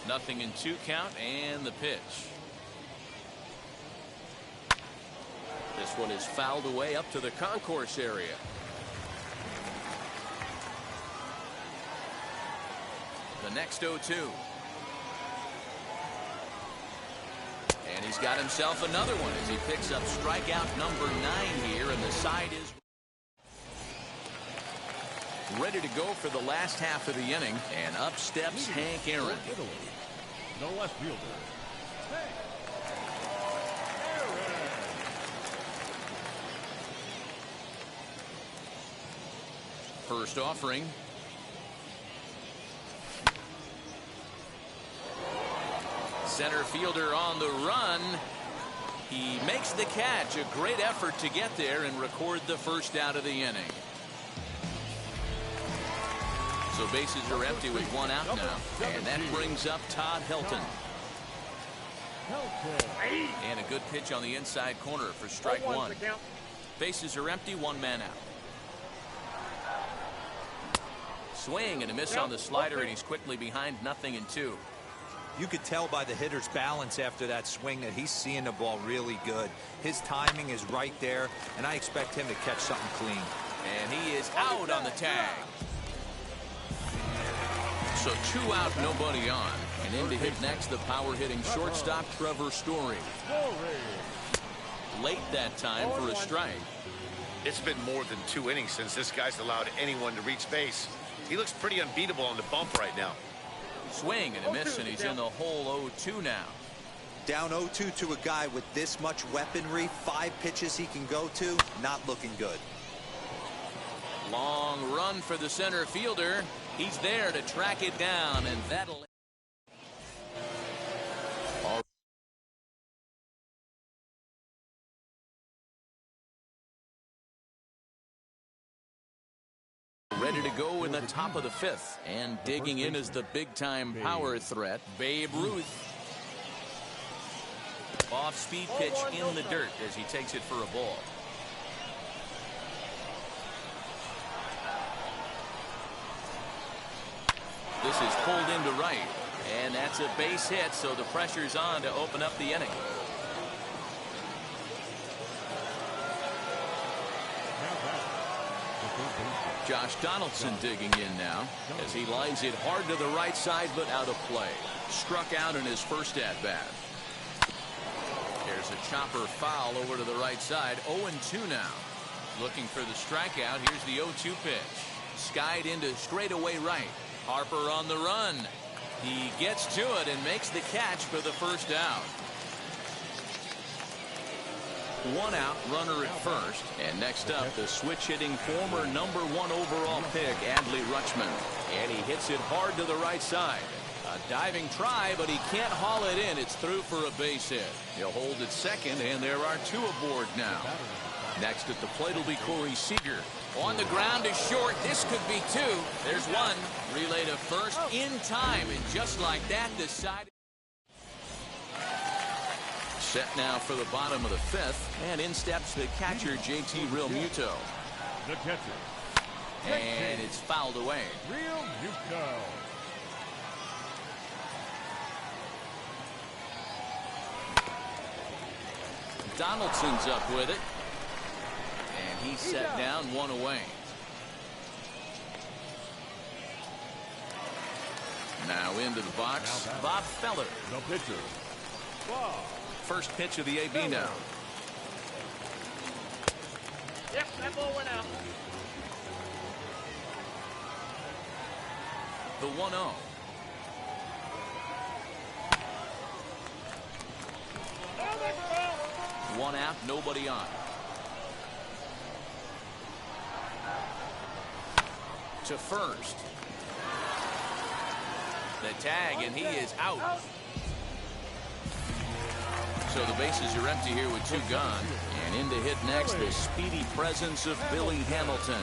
0-2 count and the pitch. This one is fouled away up to the concourse area. The next 0-2. And he's got himself another one as he picks up strikeout number 9 here, and the side is ready to go for the last half of the inning. And up steps Hank Aaron. The left fielder. First offering. Center fielder on the run. He makes the catch. A great effort to get there and record the first out of the inning. So bases are empty with 1 out now. And that brings up Todd Helton. And a good pitch on the inside corner for strike 1. Bases are empty, 1 man out. Swing and a miss on the slider, and he's quickly behind 0-2. You could tell by the hitter's balance after that swing that he's seeing the ball really good. His timing is right there, and I expect him to catch something clean. And he is out on the tag. So 2 out, nobody on. And in to hit next, the power-hitting shortstop, Trevor Story. Late that time for a strike. It's been more than 2 innings since this guy's allowed anyone to reach base. He looks pretty unbeatable on the bump right now. Swing and a miss, and he's in the hole 0-2 now. Down 0-2 to a guy with this much weaponry, 5 pitches he can go to, not looking good. Long run for the center fielder. He's there to track it down, and that'll... Ready to go in the top of the 5th. And digging in is the big-time power threat, Babe Ruth. Off-speed pitch in the dirt as he takes it for a ball. This is pulled into right. And that's a base hit, so the pressure's on to open up the inning. Josh Donaldson digging in now as he lines it hard to the right side, but out of play. Struck out in his first at-bat. There's a chopper foul over to the right side. 0-2 now. Looking for the strikeout. Here's the 0-2 pitch. Skied into straightaway right. Harper on the run. He gets to it and makes the catch for the first out. 1 out, runner at first. And next up, the switch-hitting former #1 overall pick, Adley Rutschman. And he hits it hard to the right side. A diving try, but he can't haul it in. It's through for a base hit. He'll hold at second, and there are 2 aboard now. Next at the plate will be Corey Seager. On the ground is short. This could be 2. There's 1. Relay to first in time, and just like that, decided. Set now for the bottom of the 5th, and in steps the catcher, JT Realmuto. The catcher. And it's fouled away. Realmuto. Donaldson's up with it. And he's set down, 1 away. Now into the box, Bob Feller. The pitcher. Bob. First pitch of the AB now. Yep, that ball went out. The 1-0. One out, nobody on. To first. The tag, and he is out. So the bases are empty here with 2 gone. And in to hit next, the speedy presence of Billy Hamilton.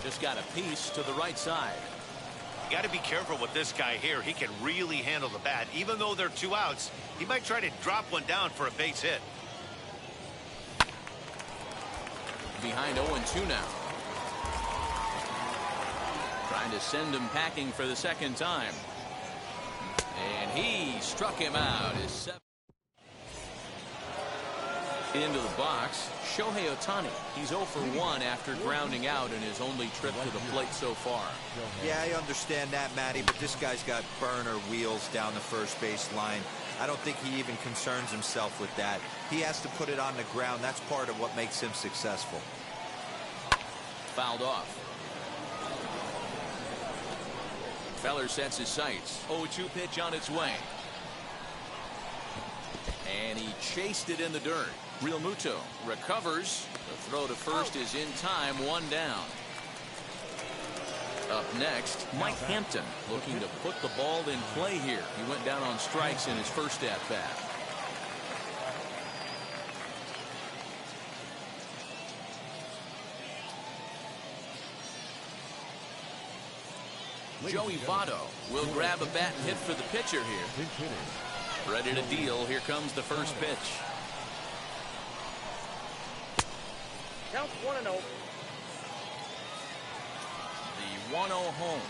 Just got a piece to the right side. You got to be careful with this guy here. He can really handle the bat. Even though they're 2 outs, he might try to drop one down for a base hit. Behind 0-2 now. Trying to send him packing for the second time. And he struck him out. His 7th. Into the box, Shohei Ohtani. He's 0 for 1 after grounding out in his only trip to the plate so far. Yeah, I understand that, Matty, but this guy's got burner wheels down the first base line. I don't think he even concerns himself with that. He has to put it on the ground. That's part of what makes him successful. Fouled off. Feller sets his sights. 0-2 pitch on its way. And he chased it in the dirt. Realmuto recovers. The throw to first is in time, 1 down. Up next, Mike Hampton looking to put the ball in play here. He went down on strikes in his first at-bat. Joey Votto will grab a bat and hit for the pitcher here. Ready to deal. Here comes the first pitch. Count 1-0. The 1-0 home.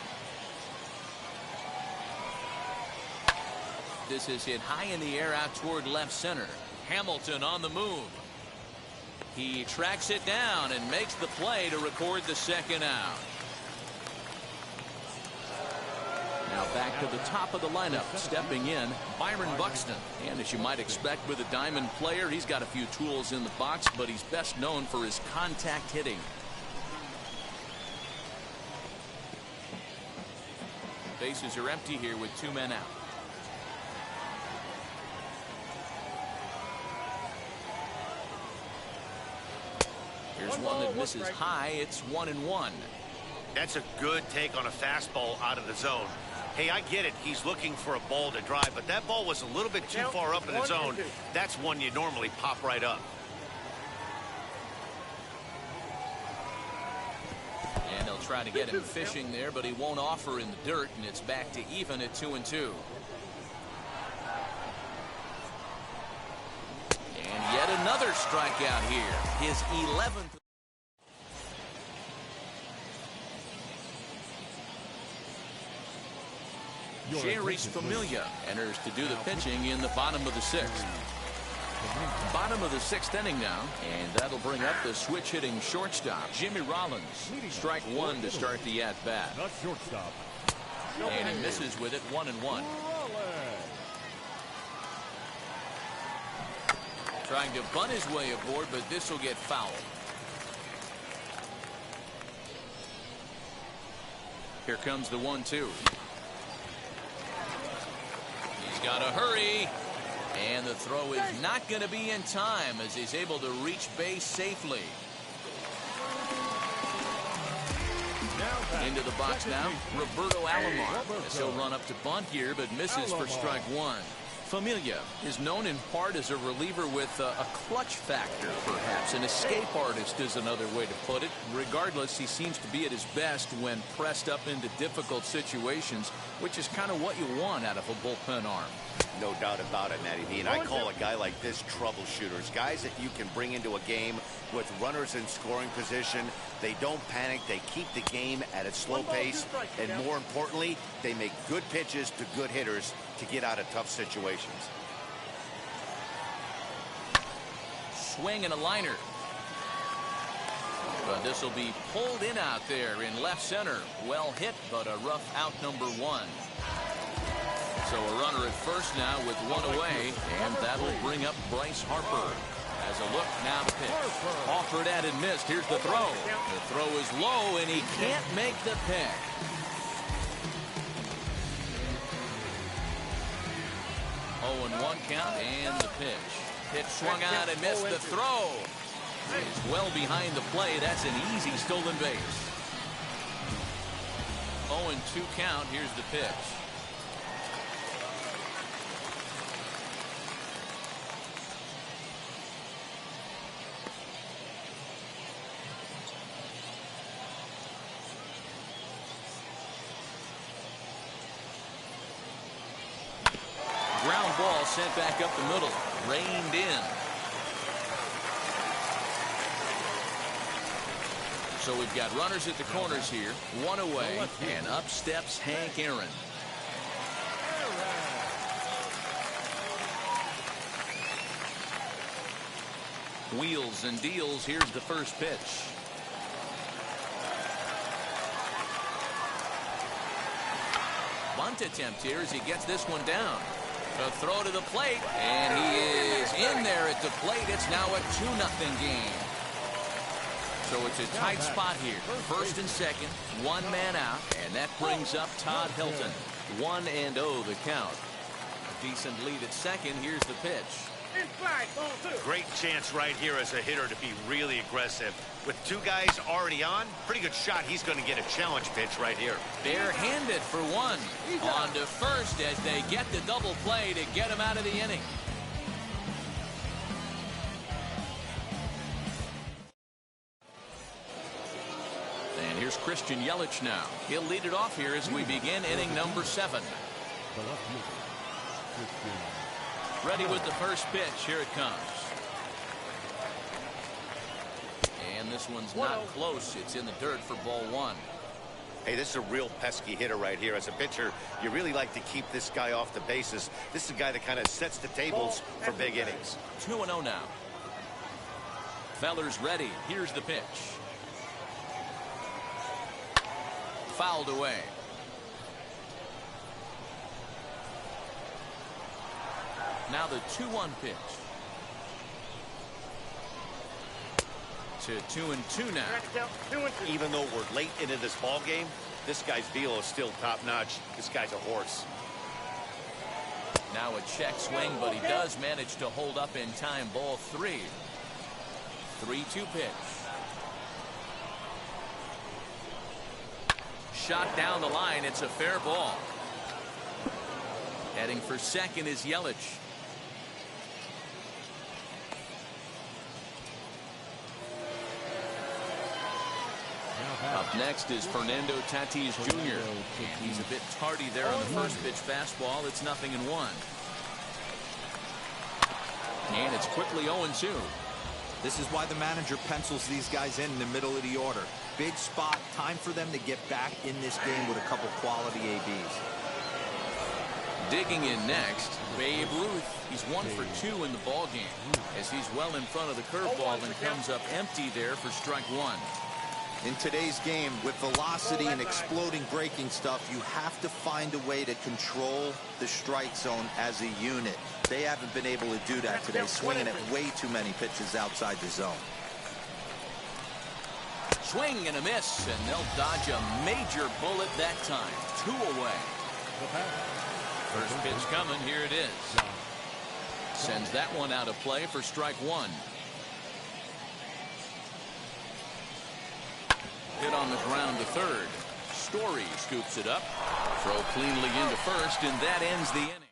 This is hit high in the air out toward left center. Hamilton on the move. He tracks it down and makes the play to record the second out. Now back to the top of the lineup, stepping in, Byron Buxton. And as you might expect with a diamond player, he's got a few tools in the box, but he's best known for his contact hitting. Bases are empty here with 2 men out. Here's one that misses high. It's 1-1. That's a good take on a fastball out of the zone. Hey, I get it. He's looking for a ball to drive, but that ball was a little bit too far up in the zone. That's one you normally pop right up. And they'll try to get him fishing there, but he won't offer in the dirt, and it's back to even at 2-2. And yet another strikeout here. His 11th. Jerry's Familia enters to do the pitching in the bottom of the 6th. Bottom of the 6th inning now, and that'll bring up the switch hitting shortstop Jimmy Rollins. Strike 1 to start the at bat. The shortstop. And he misses with it. 1-1. Trying to bunt his way aboard, but this will get fouled. Here comes the 1-2. He's got to hurry. And the throw is not going to be in time as he's able to reach base safely. Into the box now, Roberto Alomar, as he'll run up to bunt here, but misses for strike 1. Familia is known in part as a reliever with a clutch factor, perhaps. An escape artist is another way to put it. Regardless, he seems to be at his best when pressed up into difficult situations, which is kind of what you want out of a bullpen arm. No doubt about it, Matty V. And I call a guy like this troubleshooters. Guys that you can bring into a game with runners in scoring position. They don't panic. They keep the game at a slow pace. And more importantly, they make good pitches to good hitters to get out of tough situations. Swing and a liner. But this will be pulled in out there in left center. Well hit, but a rough out number 1. So a runner at first now with 1 away, and that'll bring up Bryce Harper. As a look now to pitch. Offered at and missed. Here's the throw. The throw is low, and he can't make the pick. 0-1 count, and the pitch. Pitch swung out and missed. The throw is well behind the play. That's an easy stolen base. 0-2 count. Here's the pitch. Ground ball sent back up the middle. Reined in. So we've got runners at the corners here. 1 away. And up steps Hank Aaron. Wheels and deals. Here's the first pitch. Bunt attempt here as he gets this one down. A throw to the plate, and he is in there at the plate. It's now a 2-0 game. So it's a tight spot here. First and second, 1 man out, and that brings up Todd Hilton. 1-0 the count. A decent lead at second. Here's the pitch. Great chance right here as a hitter to be really aggressive. With 2 guys already on, pretty good shot. He's going to get a challenge pitch right here. Barehanded for 1. On to first as they get the double play to get him out of the inning. And here's Christian Yelich now. He'll lead it off here as we begin inning number 7. Ready with the first pitch. Here it comes. And this one's not close. It's in the dirt for ball 1. Hey, this is a real pesky hitter right here. As a pitcher, you really like to keep this guy off the bases. This is a guy that kind of sets the tables for big innings. 2-0 now. Feller's ready. Here's the pitch. Fouled away. Now the 2-1 pitch. to 2-2 now. Count 2 and 2. Even though we're late into this ball game, this guy's velo is still top-notch. This guy's a horse. Now a check swing, but he does manage to hold up in time. Ball 3. 3-2 pitch. Shot down the line. It's a fair ball. Heading for second is Yelich. Up next is Fernando Tatis Jr. And he's a bit tardy there on the first pitch fastball. It's 0-1. And it's quickly 0-2. This is why the manager pencils these guys in the middle of the order. Big spot. Time for them to get back in this game with a couple quality ABs. Digging in next, Babe Ruth. He's 1 for 2 in the ball game as he's well in front of the curveball and comes up empty there for strike 1. In today's game, with velocity and exploding breaking stuff, you have to find a way to control the strike zone as a unit. They haven't been able to do that today, swinging at way too many pitches outside the zone. Swing and a miss, and they'll dodge a major bullet that time. 2 away. First pitch coming. Here it is. Sends that one out of play for strike 1. Hit on the ground to third. Story scoops it up. Throw cleanly into first, and that ends the inning.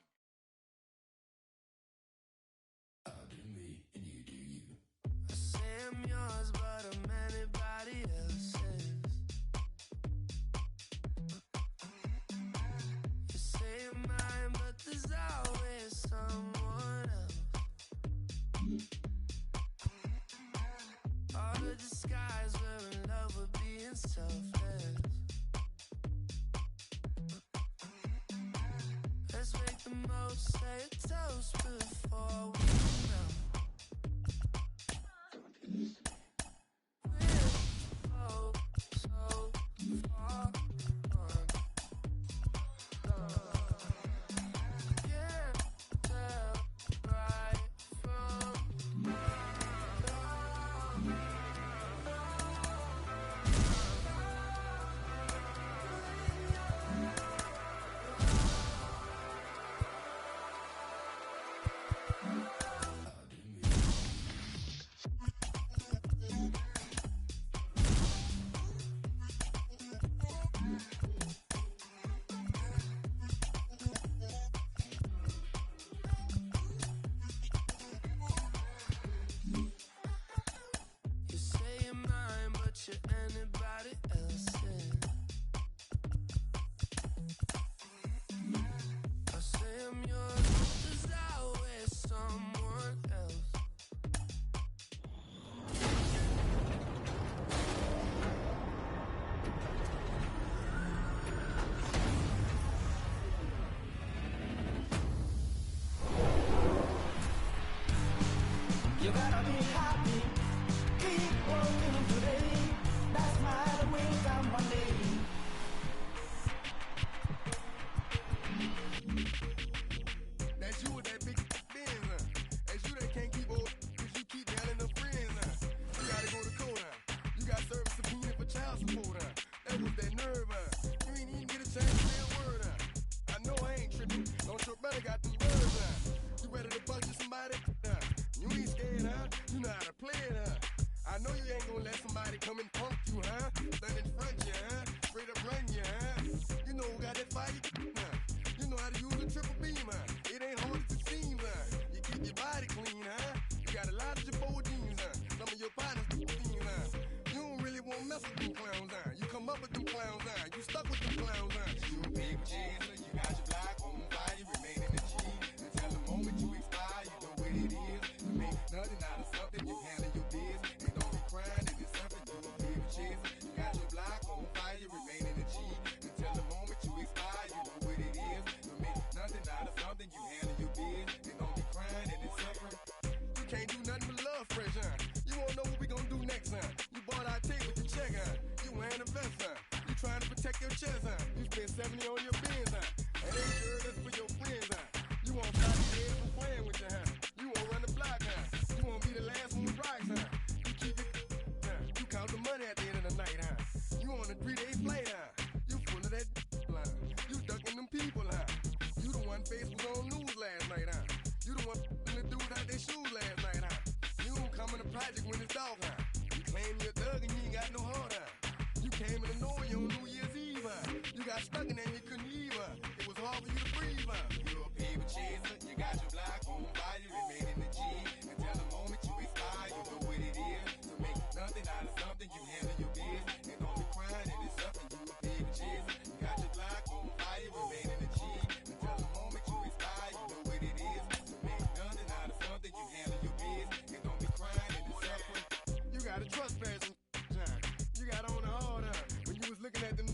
got stuck in there and you couldn't leave, It was hard for you to breathe, You're a paper chaser, you got your block on fire, remain in the G. Until the moment you expire, you know what it is. To make nothing out of something, you handle your biz. And don't be crying, and it's something you a paper chaser. You got your block on fire, remain in the G. Until the moment you expire, you know what it is. To make nothing out of something, you handle your biz. And don't be crying, and it's something. You got a trespass time. You got on the hard, when you was looking at them.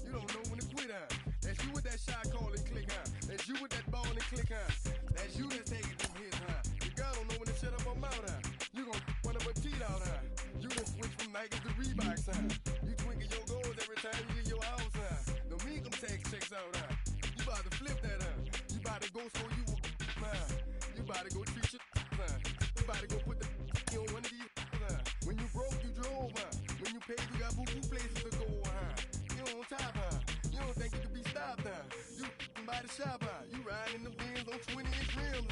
You don't know when to quit, That's you with that shot call and click, That's you with that ball and click, That's you that's taking them hits, The girl don't know when to shut up her mouth, You gon' run up her teeth out, You done switch from Nikes to Reeboks, You twinkle your goals every time you leave your house, Don't make them take checks out, You about to flip that, You about to go so you You about to go treat your, You about to go put the on one of these, When you broke, you drove, When you paid, you got boo-boo places to go, You on top, You don't think you can be stopped, You by the shop, You riding in the Benz on 20-inch rims,